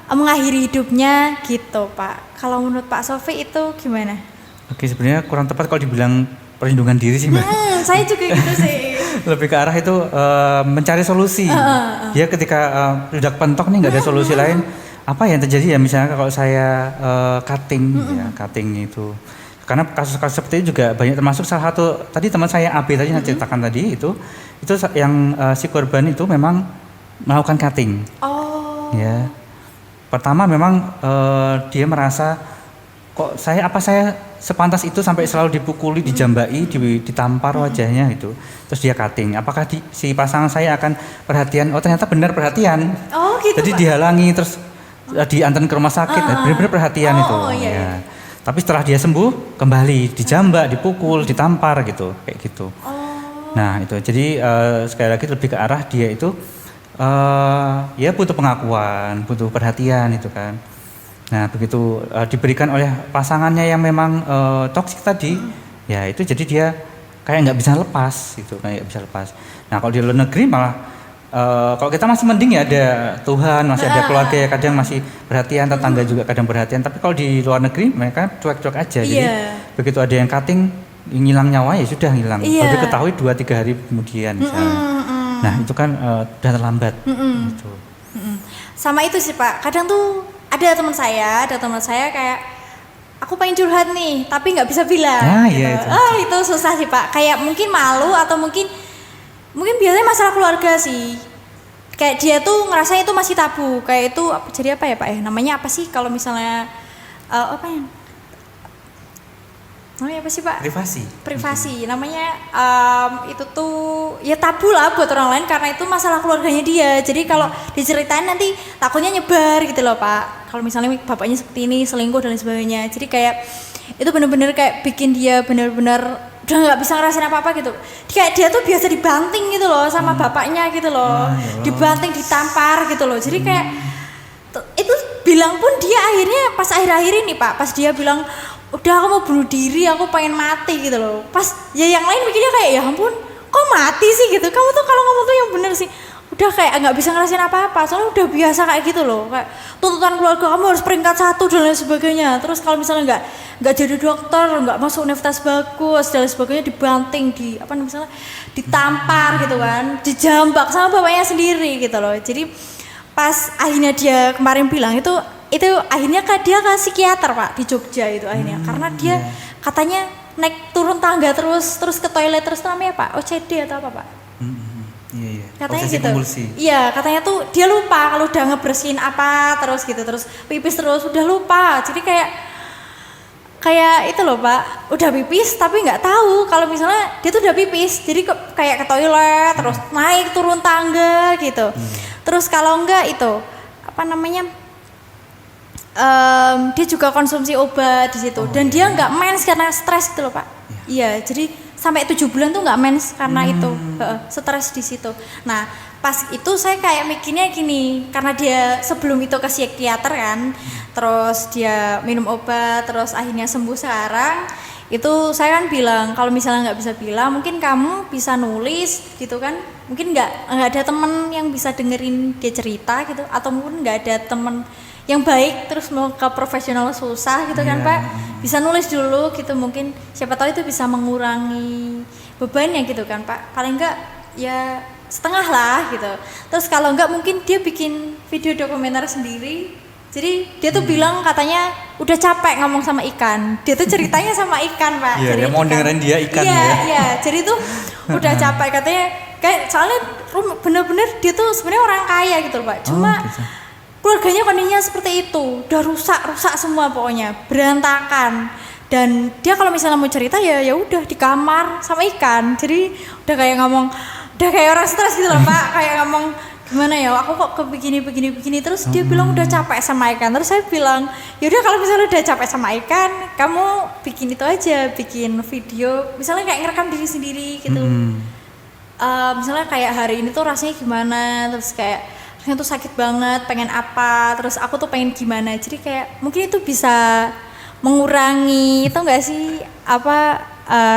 mengakhiri hidupnya gitu Pak. Kalau menurut Pak Sofi itu gimana? Oke, sebenarnya kurang tepat kalau dibilang perlindungan diri sih Mbak. Saya juga gitu sih. Lebih ke arah itu mencari solusi. Dia ketika udah pentok nih nggak ada solusi lain, apa yang terjadi ya misalnya kalau saya cutting ya, cutting itu. Karena kasus-kasus seperti itu juga banyak, termasuk salah satu tadi teman saya AB tadi saya ceritakan tadi itu yang si korban itu memang melakukan cutting. Oh. Ya. Pertama memang dia merasa kok saya sepantas itu sampai selalu dipukuli, dijambai, ditampar wajahnya itu. Terus dia cutting. Apakah si pasangan saya akan perhatian? Oh ternyata benar perhatian. Oh gitu. Jadi Pak. dihalangi terus diantar ke rumah sakit. Benar-benar perhatian itu. Oh, iya. Ya. Tapi setelah dia sembuh kembali dijambak, dipukul, ditampar gitu, kayak gitu. Nah itu. Jadi sekali lagi lebih ke arah dia itu ya butuh pengakuan, butuh perhatian itu kan. Nah begitu diberikan oleh pasangannya yang memang toksik tadi, ya itu jadi dia kayak nggak bisa lepas gitu, kayak bisa lepas. Nah kalau di luar negeri malah kalau kita masih mending ya ada Tuhan, masih ada keluarga ya kadang masih perhatian, tetangga juga kadang perhatian. Tapi kalau di luar negeri mereka cuek-cuek aja. Jadi begitu ada yang cutting ngilang nyawa ya sudah hilang. Baru ketahui 2-3 hari kemudian misalnya. Nah itu kan udah terlambat. Gitu. Sama itu sih Pak. Kadang tuh ada teman saya kayak aku pengen curhat nih, tapi nggak bisa bilang. Gitu. Iya, itu susah sih Pak. Kayak mungkin malu atau mungkin biasanya masalah keluarga sih. Kayak dia tuh ngerasa itu masih tabu. Kayak itu jadi apa ya Pak ya? Namanya apa sih kalau misalnya namanya apa sih Pak? Privasi. Namanya itu tuh ya tabu lah buat orang lain karena itu masalah keluarganya dia. Jadi kalau diceritain nanti takutnya nyebar gitu loh Pak. Kalau misalnya bapaknya seperti ini, selingkuh dan lain sebagainya. Jadi kayak itu benar-benar kayak bikin dia benar-benar udah nggak bisa ngerasain apa-apa gitu. Kayak dia tuh biasa dibanting gitu loh sama bapaknya gitu loh. Dibanting, ditampar gitu loh. Jadi kayak itu bilang pun dia akhirnya pas akhir-akhir ini Pak, pas dia bilang udah aku mau bunuh diri, aku pengen mati gitu loh. Pas ya yang lain mikirnya kayak ya ampun kok mati sih gitu. Kamu tuh kalau ngomong tuh yang bener sih. Udah kayak nggak bisa ngerasain apa-apa, soalnya udah biasa kayak gitu loh. Kayak tuntutan keluarga kamu harus peringkat 1 dan lain sebagainya. Terus kalau misalnya nggak jadi dokter, nggak masuk universitas bagus dan lain sebagainya, dibanting, ditampar gitu kan, dijambak sama bapaknya sendiri gitu loh. Jadi pas akhirnya dia kemarin bilang itu akhirnya dia ke psikiater Pak di Jogja itu akhirnya karena dia katanya naik turun tangga terus ke toilet terus namanya Pak OCD atau apa Pak? Iya. Katanya obsesi gitu. Kompulsi. Iya, katanya tuh dia lupa kalau udah ngebersihin apa terus gitu, terus pipis terus udah lupa. Jadi kayak itu loh Pak, udah pipis tapi nggak tahu kalau misalnya dia tuh udah pipis. Jadi kayak ke toilet terus naik turun tangga gitu. Terus kalau enggak itu dia juga konsumsi obat di situ dan dia nggak mens karena stres gitu loh Pak. Iya, jadi sampai 7 bulan tuh nggak mens karena itu stres di situ. Nah pas itu saya kayak mikirnya gini, karena dia sebelum itu ke psikiater kan, terus dia minum obat, terus akhirnya sembuh sekarang. Itu saya kan bilang kalau misalnya nggak bisa bilang, mungkin kamu bisa nulis gitu kan, mungkin nggak ada temen yang bisa dengerin dia cerita gitu, atau mungkin nggak ada temen yang baik terus mau ke profesional susah gitu kan Pak, bisa nulis dulu gitu, mungkin siapa tahu itu bisa mengurangi bebannya gitu kan Pak, paling enggak ya setengah lah gitu. Terus kalau enggak mungkin dia bikin video dokumenter sendiri. Jadi dia tuh bilang katanya udah capek ngomong sama ikan, dia tuh ceritanya sama ikan Pak. Iya, dia mau dengerin dia ikan ya. Iya, jadi tuh udah capek katanya, kayak soalnya bener-bener dia tuh sebenarnya orang kaya gitu loh Pak, cuma gitu. Keluarganya kondisinya seperti itu, udah rusak semua pokoknya, berantakan. Dan dia kalau misalnya mau cerita ya udah di kamar sama ikan. Jadi udah kayak ngomong, udah kayak orang stres gitu loh Pak, kayak ngomong gimana ya, aku kok begini terus dia bilang udah capek sama ikan. Terus saya bilang, yaudah kalau misalnya udah capek sama ikan, kamu bikin itu aja, bikin video, misalnya kayak ngerekam diri sendiri gitu. Misalnya kayak hari ini tuh rasanya gimana, terus kayak rasanya tuh sakit banget, pengen apa, terus aku tuh pengen gimana. Jadi kayak mungkin itu bisa mengurangi itu enggak sih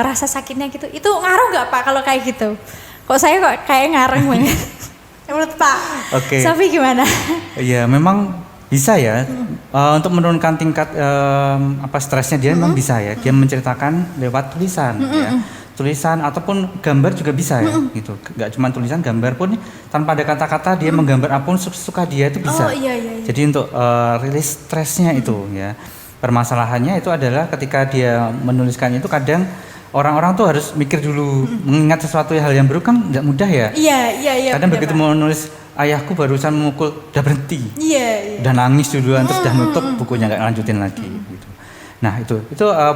rasa sakitnya gitu. Itu ngaruh enggak Pak kalau kayak gitu? Kok saya kayak ngarang banget. Menurut Pak Oke. Safi gimana? Iya, memang bisa ya. Untuk menurunkan tingkat stresnya dia memang bisa ya. Dia menceritakan lewat tulisan ya. Tulisan ataupun gambar juga bisa ya gitu. Gak cuma tulisan, gambar pun tanpa ada kata-kata dia menggambar apapun suka dia itu bisa. Oh iya. Jadi untuk rilis stresnya itu ya. Permasalahannya itu adalah ketika dia menuliskan itu kadang orang-orang tuh harus mikir dulu, mengingat sesuatu hal yang baru kan nggak mudah ya. Iya. Kadang begitu mau nulis ayahku barusan memukul, udah berhenti, Iya. udah nangis duluan, terus udah nutup bukunya nggak lanjutin lagi. Gitu. Nah itu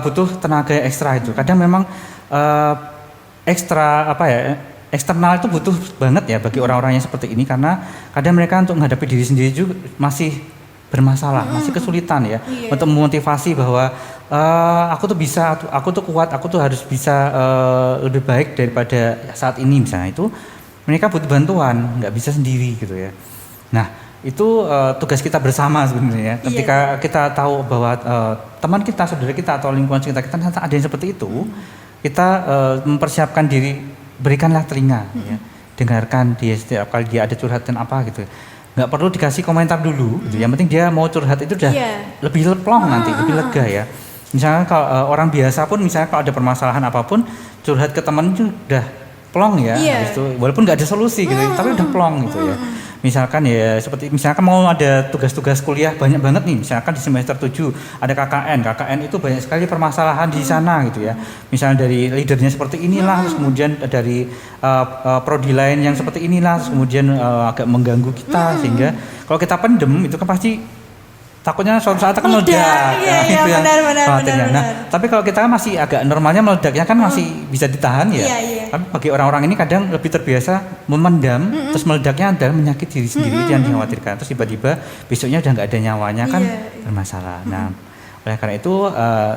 butuh tenaga ekstra itu. Kadang memang eksternal itu butuh banget ya bagi orang-orang yang seperti ini karena kadang mereka untuk menghadapi diri sendiri juga masih bermasalah, masih kesulitan ya untuk memotivasi bahwa aku tuh bisa, aku tuh kuat, aku tuh harus bisa lebih baik daripada saat ini misalnya itu mereka butuh bantuan, nggak bisa sendiri gitu ya. Nah itu tugas kita bersama sebenarnya. Ketika kita tahu bahwa teman kita, saudara kita atau lingkungan sekitar kita ada yang seperti itu, kita mempersiapkan diri, berikanlah telinga, ya. Dengarkan dia setiap kali dia ada curhatan apa gitu. Nggak perlu dikasih komentar dulu, gitu. Yang penting dia mau curhat itu udah lebih plong nanti, lebih lega ya. Misalnya kalau orang biasa pun, misalnya kalau ada permasalahan apapun, curhat ke teman itu udah plong ya, itu walaupun nggak ada solusi gitu, tapi udah plong gitu ya. Misalkan ya seperti misalkan mau ada tugas-tugas kuliah banyak banget nih, misalkan di semester 7 ada KKN itu banyak sekali permasalahan di sana gitu ya. Misalnya dari leadernya seperti inilah, terus kemudian dari prodi lain yang seperti inilah, terus kemudian agak mengganggu kita sehingga kalau kita pendem itu kan pasti takutnya suatu saat akan meledak. Iya, benar. Nah, tapi kalau kita masih agak normalnya meledaknya kan masih bisa ditahan ya. Tapi bagi orang-orang ini kadang lebih terbiasa memendam, terus meledaknya adalah menyakiti diri sendiri itu yang dikhawatirkan. Terus tiba-tiba besoknya udah nggak ada nyawanya kan bermasalah. Nah, oleh karena itu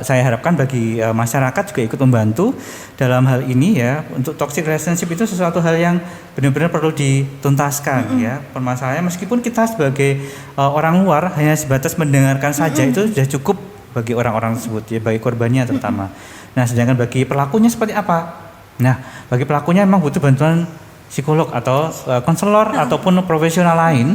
saya harapkan bagi masyarakat juga ikut membantu dalam hal ini ya. Untuk toxic relationship itu sesuatu hal yang benar-benar perlu dituntaskan ya. Permasalahannya meskipun kita sebagai orang luar hanya sebatas mendengarkan saja itu sudah cukup bagi orang-orang tersebut ya, bagi korbannya terutama. Nah, sedangkan bagi pelakunya seperti apa? Nah, bagi pelakunya memang butuh bantuan psikolog atau konselor ataupun profesional lain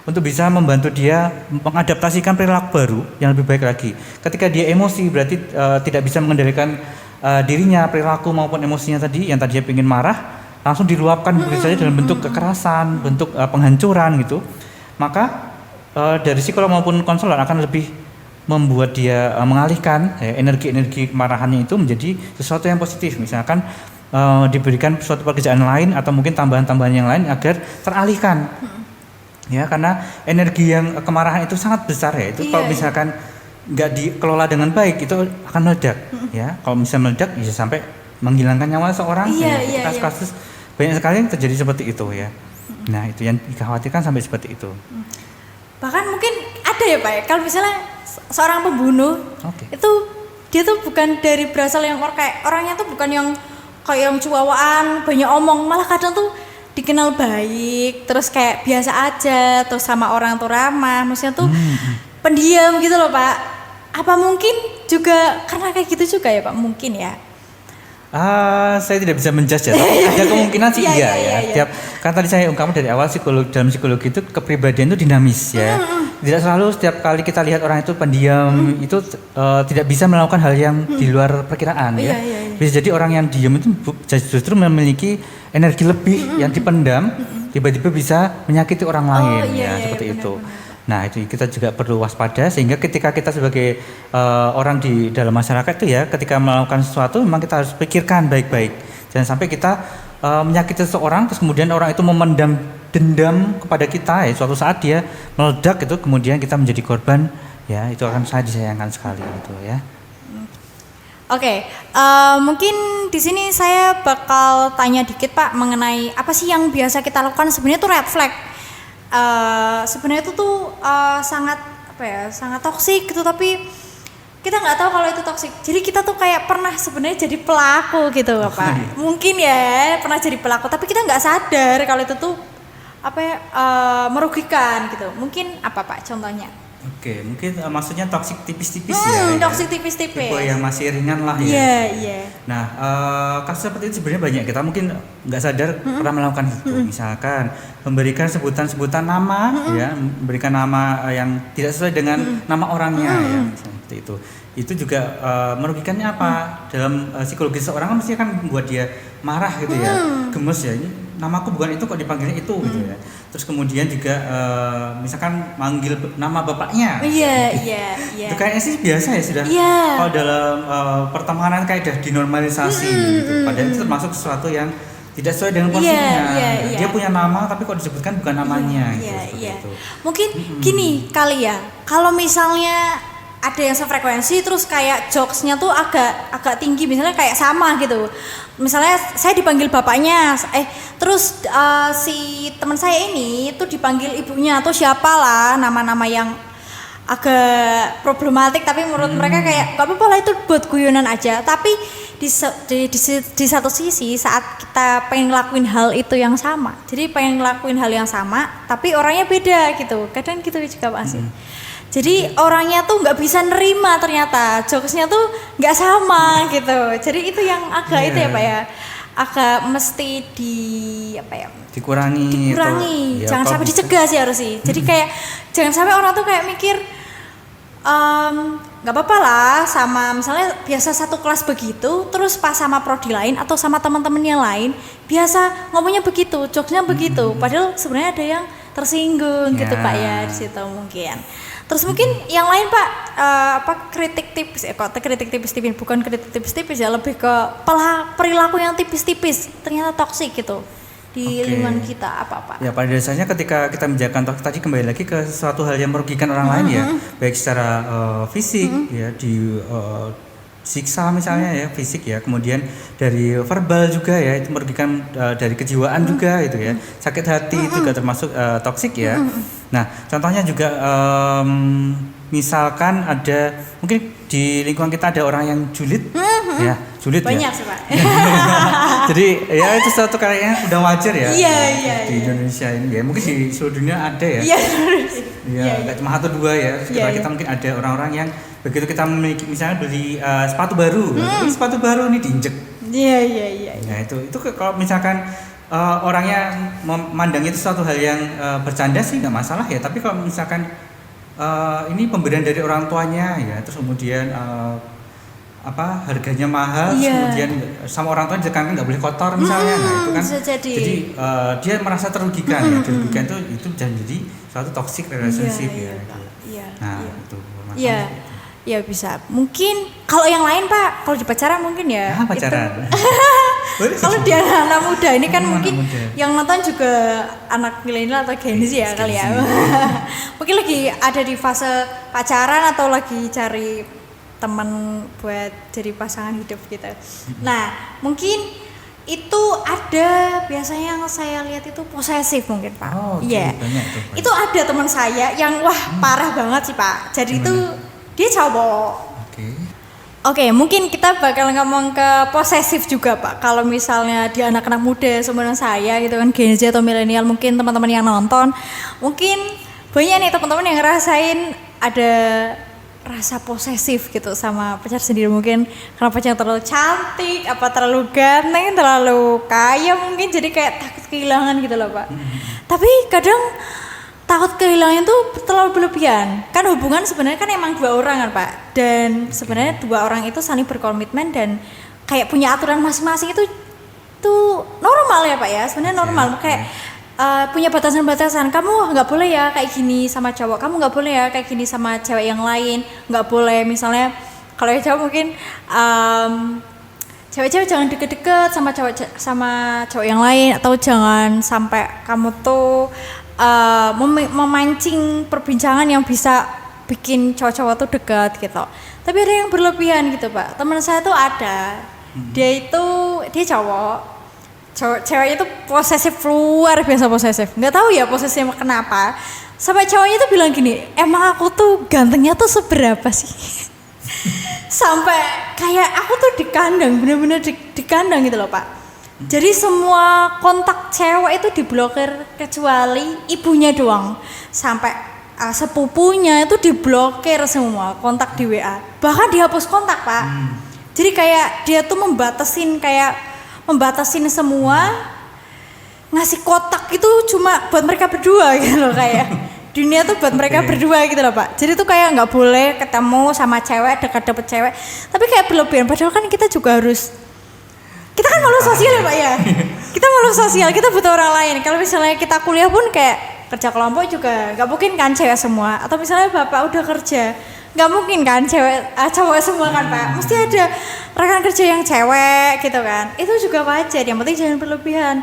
untuk bisa membantu dia mengadaptasikan perilaku baru yang lebih baik lagi. Ketika dia emosi berarti tidak bisa mengendalikan dirinya, perilaku maupun emosinya tadi, yang tadinya ingin marah langsung diluapkan begitu saja dalam bentuk kekerasan, bentuk penghancuran gitu. Maka dari psikolog maupun konselor akan lebih membuat dia mengalihkan energi-energi kemarahannya itu menjadi sesuatu yang positif. Misalkan diberikan suatu pekerjaan lain atau mungkin tambahan-tambahan yang lain agar teralihkan. Ya, karena energi yang kemarahan itu sangat besar ya. Itu kalau misalkan nggak dikelola dengan baik itu akan meledak. Ya, kalau misalnya meledak bisa sampai menghilangkan nyawa seorang. Kasus-kasus banyak sekali yang terjadi seperti itu ya. Nah, itu yang dikhawatirkan sampai seperti itu. Bahkan mungkin ada ya Pak ya, kalau misalnya seorang pembunuh itu dia tuh bukan dari berasal yang kayak orangnya tuh bukan yang kayak yang cuawaan, banyak omong, malah kadang tuh dikenal baik, terus kayak biasa aja, terus sama orang tuh ramah, maksudnya tuh pendiam gitu loh Pak. Apa mungkin juga karena kayak gitu juga ya Pak? Mungkin ya. Saya tidak bisa menjudge ya, tapi ada kemungkinan sih iya. Kan tadi saya ungkapkan dari awal dalam psikologi itu kepribadian itu dinamis ya. Tidak selalu setiap kali kita lihat orang itu pendiam itu tidak bisa melakukan hal yang di luar perkiraan ya. Bisa jadi orang yang diam itu justru memiliki energi lebih yang dipendam, tiba-tiba bisa menyakiti orang lain seperti itu. Nah, itu kita juga perlu waspada sehingga ketika kita sebagai orang di dalam masyarakat itu ya, ketika melakukan sesuatu memang kita harus pikirkan baik-baik. Jangan sampai kita menyakiti seseorang terus kemudian orang itu memendam dendam kepada kita ya, suatu saat dia meledak itu kemudian kita menjadi korban ya, itu akan sangat disayangkan sekali itu ya. Oke, mungkin di sini saya bakal tanya dikit Pak mengenai apa sih yang biasa kita lakukan sebenarnya itu red flag. Sebenarnya itu tuh sangat sangat toksik gitu, tapi kita nggak tahu kalau itu toksik. Jadi kita tuh kayak pernah sebenarnya jadi pelaku gitu Pak. Mungkin ya pernah jadi pelaku, tapi kita nggak sadar kalau itu tuh merugikan gitu. Mungkin apa Pak contohnya? Oke, mungkin maksudnya toksik tipis-tipis ya. Toksik tipis-tipis. Tipe yang masih ringan lah ya. Iya, iya. Nah, kasus seperti itu sebenarnya banyak. Kita mungkin nggak sadar pernah melakukan itu. Misalkan memberikan sebutan-sebutan nama, ya, memberikan nama yang tidak sesuai dengan nama orangnya, ya, misalnya seperti itu. Itu juga merugikannya apa? Dalam psikologi seorang kan mesti akan membuat dia marah gitu ya, gemes ya. Ini namaku bukan itu kok dipanggilnya itu gitu ya. Terus kemudian juga misalkan manggil nama bapaknya. Iya. Itu kayaknya sih biasa ya sudah. Kalau dalam pertemanan kayak udah dinormalisasi gitu. Padahal itu termasuk sesuatu yang tidak sesuai dengan porsinya. Dia punya nama tapi kok disebutkan bukan namanya gitu. Itu. Mungkin gini kali ya. Kalau misalnya ada yang sefrekuensi terus kayak jokesnya tuh agak tinggi, misalnya kayak sama gitu. Misalnya saya dipanggil bapaknya, terus si teman saya ini tuh dipanggil ibunya atau siapalah, nama-nama yang agak problematik tapi menurut mereka kayak gak apa-apa lah, itu buat guyonan aja. Tapi di satu sisi saat kita pengen ngelakuin hal itu yang sama, jadi pengen ngelakuin hal yang sama tapi orangnya beda gitu, kadang gitu juga Pak Asin. Jadi orangnya tuh nggak bisa nerima, ternyata jokesnya tuh nggak sama gitu. Jadi itu yang agak itu ya Pak ya, agak mesti dikurangi. Ya, Jangan sampai dicegah sih harus sih. Jadi kayak jangan sampai orang tuh kayak mikir nggak apa-apa lah sama misalnya biasa satu kelas begitu, terus pas sama prodi lain atau sama teman-teman yang lain biasa ngomongnya begitu, jokesnya begitu. Padahal sebenarnya ada yang tersinggung gitu Pak ya di situ mungkin. Terus mungkin yang lain Pak, kritik tipis, kritik tipis-tipis, bukan kritik tipis-tipis ya, lebih ke perilaku yang tipis-tipis, ternyata toksik gitu di lingkungan kita apa-apa. Ya pada dasarnya ketika kita menjalankan toksik tadi kembali lagi ke suatu hal yang merugikan orang lain ya, baik secara fisik ya, siksa misalnya ya fisik ya, kemudian dari verbal juga ya, itu merugikan dari kejiwaan juga itu ya, sakit hati itu juga termasuk toksik ya. Nah contohnya juga misalkan ada mungkin di lingkungan kita ada orang yang julid ya, julid banyak ya. Sih Pak. Jadi ya itu suatu kayaknya udah wajar ya. Iya. Di Indonesia ini ya, mungkin di seluruh dunia ada ya. Iya. Nggak cuma satu dua ya. Kita mungkin ada orang-orang yang begitu kita memiliki misalnya beli sepatu baru, sepatu baru ini diinjek. Iya. Nah itu kalau misalkan orangnya memandang itu suatu hal yang bercanda sih nggak masalah ya. Tapi kalau misalkan ini pemberian dari orang tuanya ya, terus kemudian harganya mahal, kemudian sama orang tua ditekankan nggak boleh kotor misalnya, nah itu kan jadi dia merasa terugikan ya, dirugikan itu jadi suatu toxic relationship ya. Itu. Iya bisa. Mungkin kalau yang lain Pak, kalau di pacaran mungkin ya. Pacaran. Kalau di anak muda ini kan mungkin yang nonton juga anak milenial atau Gen Z ya kali ya. Mungkin lagi ada di fase pacaran atau lagi cari teman buat jadi pasangan hidup gitu. Nah mungkin itu ada biasanya yang saya lihat itu posesif mungkin Pak. Itu ada teman saya yang parah banget sih Pak. Jadi itu dia cowok. Oke, mungkin kita bakal ngomong ke posesif juga Pak. Kalau misalnya di anak-anak muda seumuran saya gitu kan, Gen Z atau milenial, mungkin teman-teman yang nonton, mungkin banyak nih teman-teman yang ngerasain ada rasa posesif gitu sama pacar sendiri, mungkin karena pacarnya terlalu cantik, terlalu ganteng, terlalu kaya mungkin, jadi kayak takut kehilangan gitu loh Pak. Tapi kadang takut kehilangan itu terlalu berlebihan. Kan hubungan sebenarnya kan emang dua orang kan Pak. Dan sebenarnya dua orang itu saling berkomitmen dan kayak punya aturan masing-masing itu normal ya Pak ya. Sebenarnya normal. Kayak punya batasan-batasan. Kamu nggak boleh ya kayak gini sama cowok. Kamu nggak boleh ya kayak gini sama cewek yang lain. Nggak boleh misalnya kalau yang cowok mungkin cewek-cewek jangan deket-deket sama cowok yang lain, atau jangan sampai kamu tuh memancing perbincangan yang bisa bikin cowok-cowok tuh dekat gitu. Tapi ada yang berlebihan gitu Pak. Teman saya tuh ada, dia cowok, ceweknya tuh posesif, luar biasa posesif. Nggak tahu ya posesifnya kenapa. Sampai cowoknya tuh bilang gini, emang aku tuh gantengnya tuh seberapa sih? Sampai kayak aku tuh dikandang, bener-bener dikandang gitu loh Pak. Jadi semua kontak cewek itu diblokir kecuali ibunya doang. Sampai sepupunya itu diblokir semua kontak di WA, bahkan dihapus kontak Pak. Jadi kayak dia tuh membatasin semua, ngasih kotak itu cuma buat mereka berdua gitu loh, kayak dunia tuh buat mereka berdua gitu loh Pak. Jadi tuh kayak nggak boleh ketemu sama cewek, deket cewek, tapi kayak berlebihan. Padahal kan kita juga harus, kita kan makhluk sosial ya Pak ya. Kita makhluk sosial, kita butuh orang lain. Kalau misalnya kita kuliah pun kayak kerja kelompok juga nggak mungkin kan cewek semua. Atau misalnya bapak udah kerja, nggak mungkin kan cowok semua kan Pak. Mesti ada rekan kerja yang cewek gitu kan. Itu juga wajar. Yang penting jangan berlebihan.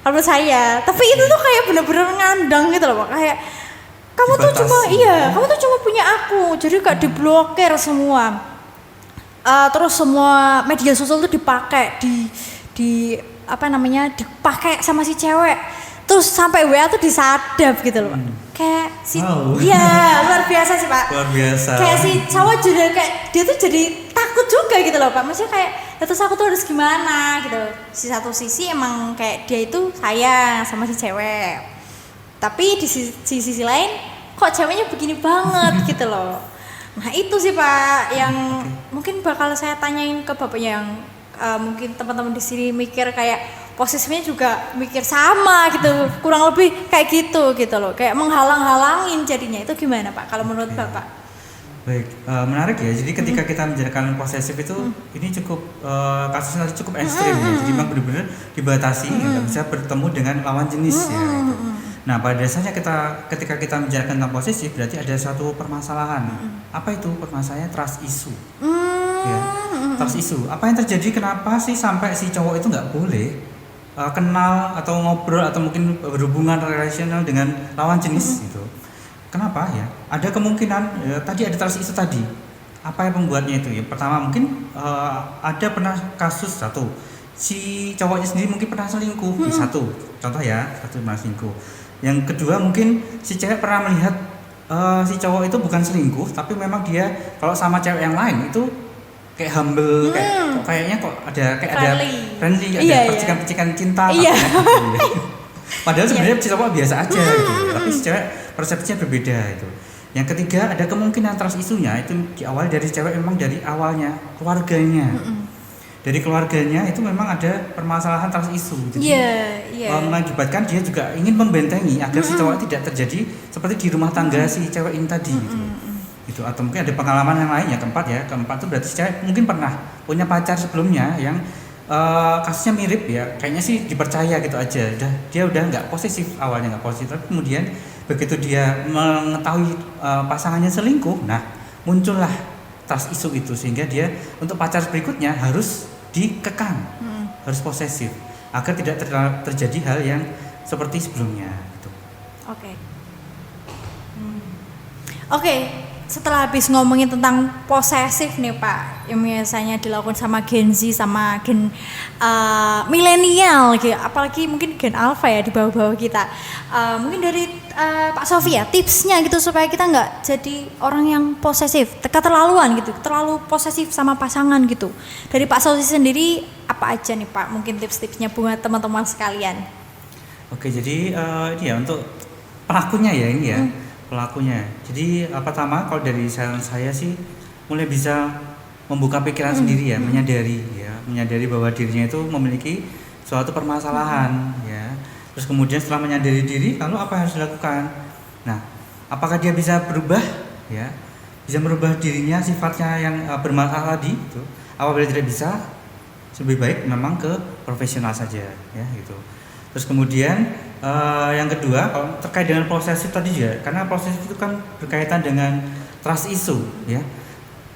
Kalau menurut saya. Tapi itu tuh kayak bener-bener ngandang gitu loh Pak. Kayak kamu tuh cuma punya aku. Jadi kayak diblokir semua. Terus semua media sosial tuh dipakai dipakai sama si cewek. Terus sampai WA tuh disadap gitu loh. Kayak iya luar biasa sih Pak. Luar biasa. Kayak si cowok juga kayak dia tuh jadi takut juga gitu loh Pak. Maksudnya kayak terus aku tuh harus gimana gitu. Si satu sisi emang kayak dia itu sayang sama si cewek. Tapi di sisi lain kok ceweknya begini banget gitu loh. Nah itu sih Pak yang mungkin bakal saya tanyain ke bapaknya, yang mungkin teman-teman di sini mikir kayak posisinya juga mikir sama gitu, kurang lebih kayak gitu loh, kayak menghalang-halangin jadinya. Itu gimana Pak kalau menurut Bapak? Baik, menarik ya. Jadi ketika kita menjadikan posesif itu ini cukup kasusnya cukup ekstrim ya. Jadi memang benar-benar dibatasi, nggak bisa bertemu dengan lawan jenis ya. Gitu. Nah pada dasarnya ketika kita menjadikan tentang posesif berarti ada satu permasalahan. Apa itu permasalahannya? Trust issue. Ya, trust issue. Apa yang terjadi? Kenapa sih sampai si cowok itu nggak boleh kenal atau ngobrol atau mungkin berhubungan relasional dengan lawan jenis gitu? Kenapa ya? Ada kemungkinan tadi ada trust issue tadi. Apa yang membuatnya itu? Yang pertama mungkin ada pernah kasus satu, si cowoknya sendiri mungkin pernah selingkuh. Satu contoh ya, satu pernah selingkuh. Yang kedua mungkin si cewek pernah melihat si cowok itu bukan selingkuh, tapi memang dia kalau sama cewek yang lain itu kayak humble, kayaknya kok ada friendly, ada percikan-percikan cinta. Padahal sebenarnya si cowok biasa aja gitu, tapi si cewek persepsinya berbeda itu. Yang ketiga ada kemungkinan trust isunya itu diawali dari cewek memang dari awalnya keluarganya. Dari keluarganya itu memang ada permasalahan trust issue. Jadi mengakibatkan dia juga ingin membentengi agar si cowok tidak terjadi seperti di rumah tangga si cewek ini tadi gitu. Atau mungkin ada pengalaman yang lain ya, keempat itu berarti si cewek mungkin pernah punya pacar sebelumnya yang kasusnya mirip ya, kayaknya sih dipercaya gitu aja. Dia udah nggak posesif, awalnya nggak posesif, tapi kemudian begitu dia mengetahui pasangannya selingkuh, nah muncullah trust issue itu, sehingga dia untuk pacar berikutnya harus dikekang, harus posesif agar tidak terjadi hal yang seperti sebelumnya gitu. Oke. Setelah habis ngomongin tentang posesif nih Pak, yang biasanya dilakukan sama Gen Z sama gen milenial gitu, apalagi mungkin gen alpha ya di bawah-bawah kita. Mungkin dari Pak Sofi ya, tipsnya gitu supaya kita nggak jadi orang yang posesif, keterlaluan gitu, terlalu posesif sama pasangan gitu. Dari Pak Sofi sendiri apa aja nih Pak? Mungkin tips-tipsnya buat teman-teman sekalian. Oke, jadi ini ya untuk pelakunya ya ini ya. Pelakunya. Jadi pertama kalau dari saya sih mulai bisa membuka pikiran sendiri ya, menyadari bahwa dirinya itu memiliki suatu permasalahan ya. Terus kemudian setelah menyadari diri, lalu apa yang harus dilakukan? Nah, apakah dia bisa berubah ya? Bisa merubah dirinya, sifatnya yang bermasalah tadi itu. Apabila tidak bisa, lebih baik memang ke profesional saja ya gitu. Terus kemudian yang kedua kalau terkait dengan posesif tadi ya, karena posesif itu kan berkaitan dengan trust issue ya.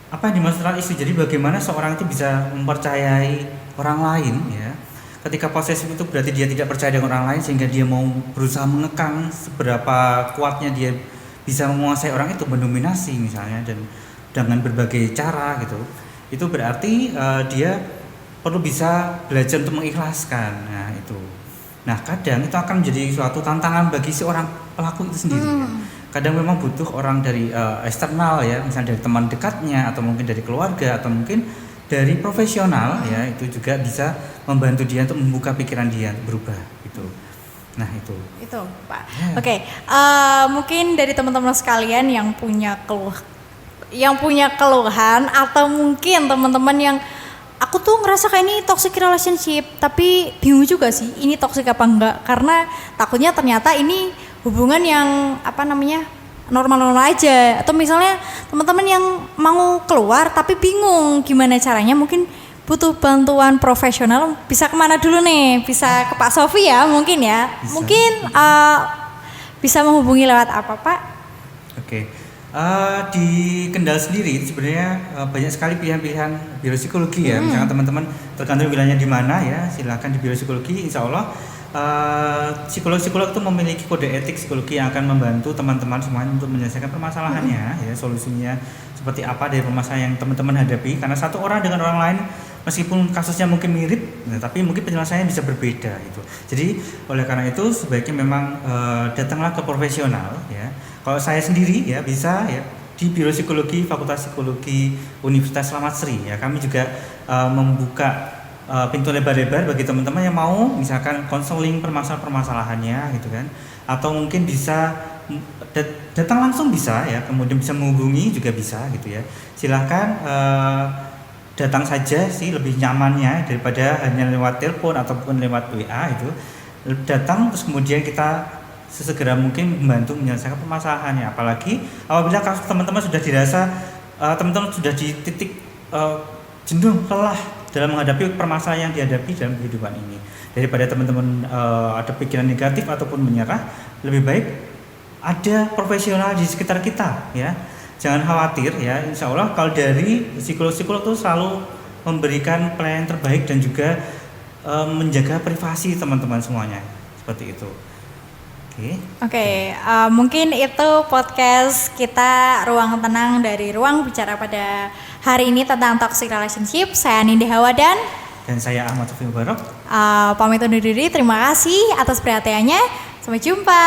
Apa yang dimaksud trust issue? Jadi bagaimana seorang itu bisa mempercayai orang lain ya. Ketika posesif itu berarti dia tidak percaya dengan orang lain sehingga dia mau berusaha mengekang seberapa kuatnya dia bisa menguasai orang itu, mendominasi misalnya, dan dengan berbagai cara gitu. Itu berarti dia perlu bisa belajar untuk mengikhlaskan. Nah itu. Nah kadang itu akan menjadi suatu tantangan bagi seorang pelaku itu sendiri ya. Kadang memang butuh orang dari eksternal ya, misalnya dari teman dekatnya atau mungkin dari keluarga atau mungkin dari profesional ya, itu juga bisa membantu dia untuk membuka pikiran dia untuk berubah gitu. Nah itu. Itu Pak. Ya. Oke, mungkin dari teman-teman sekalian yang punya keluhan atau mungkin teman-teman yang aku tuh ngerasa kayak ini toxic relationship tapi bingung juga sih ini toxic apa enggak, karena takutnya ternyata ini hubungan yang normal-normal aja, atau misalnya teman-teman yang mau keluar tapi bingung gimana caranya, mungkin butuh bantuan profesional. Bisa kemana dulu nih? Bisa ke Pak Sofi ya mungkin ya. Bisa. Mungkin bisa menghubungi lewat apa Pak? Oke. Di Kendal sendiri sebenarnya banyak sekali pilihan-pilihan biro psikologi ya. Misalkan teman-teman tergantung wilayahnya di mana ya, silakan di biro psikologi. Insya Allah psikolog-psikolog itu memiliki kode etik psikologi yang akan membantu teman-teman semuanya untuk menyelesaikan permasalahannya ya, solusinya seperti apa dari permasalahan yang teman-teman hadapi, karena satu orang dengan orang lain meskipun kasusnya mungkin mirip, tapi mungkin penyelesaiannya bisa berbeda itu. Jadi oleh karena itu sebaiknya memang datanglah ke profesional ya. Kalau saya sendiri ya bisa ya di Biro Psikologi Fakultas Psikologi Universitas Slamet Sri ya, kami juga membuka pintu lebar-lebar bagi teman-teman yang mau misalkan konseling permasalahannya gitu kan, atau mungkin bisa datang langsung bisa ya, kemudian bisa menghubungi juga bisa gitu ya. Silahkan datang saja sih, lebih nyamannya daripada hanya lewat telepon ataupun lewat WA itu. Datang terus kemudian kita sesegera mungkin membantu menyelesaikan permasalahannya. Apalagi apabila kasus teman-teman sudah dirasa teman-teman sudah di titik jenuh, lelah dalam menghadapi permasalahan yang dihadapi dalam kehidupan ini. Daripada teman-teman ada pikiran negatif ataupun menyerah, lebih baik ada profesional di sekitar kita ya. Jangan khawatir ya, insya Allah kalau dari psikolog-psikolog itu selalu memberikan pelayanan terbaik dan juga menjaga privasi teman-teman semuanya, seperti itu. Oke, mungkin itu podcast kita Ruang Tenang dari Ruang Bicara pada hari ini tentang toxic relationship. Saya Nindi Hawa dan saya Ahmad Taufik Mubarak. Pamit undur diri, terima kasih atas perhatiannya. Sampai jumpa.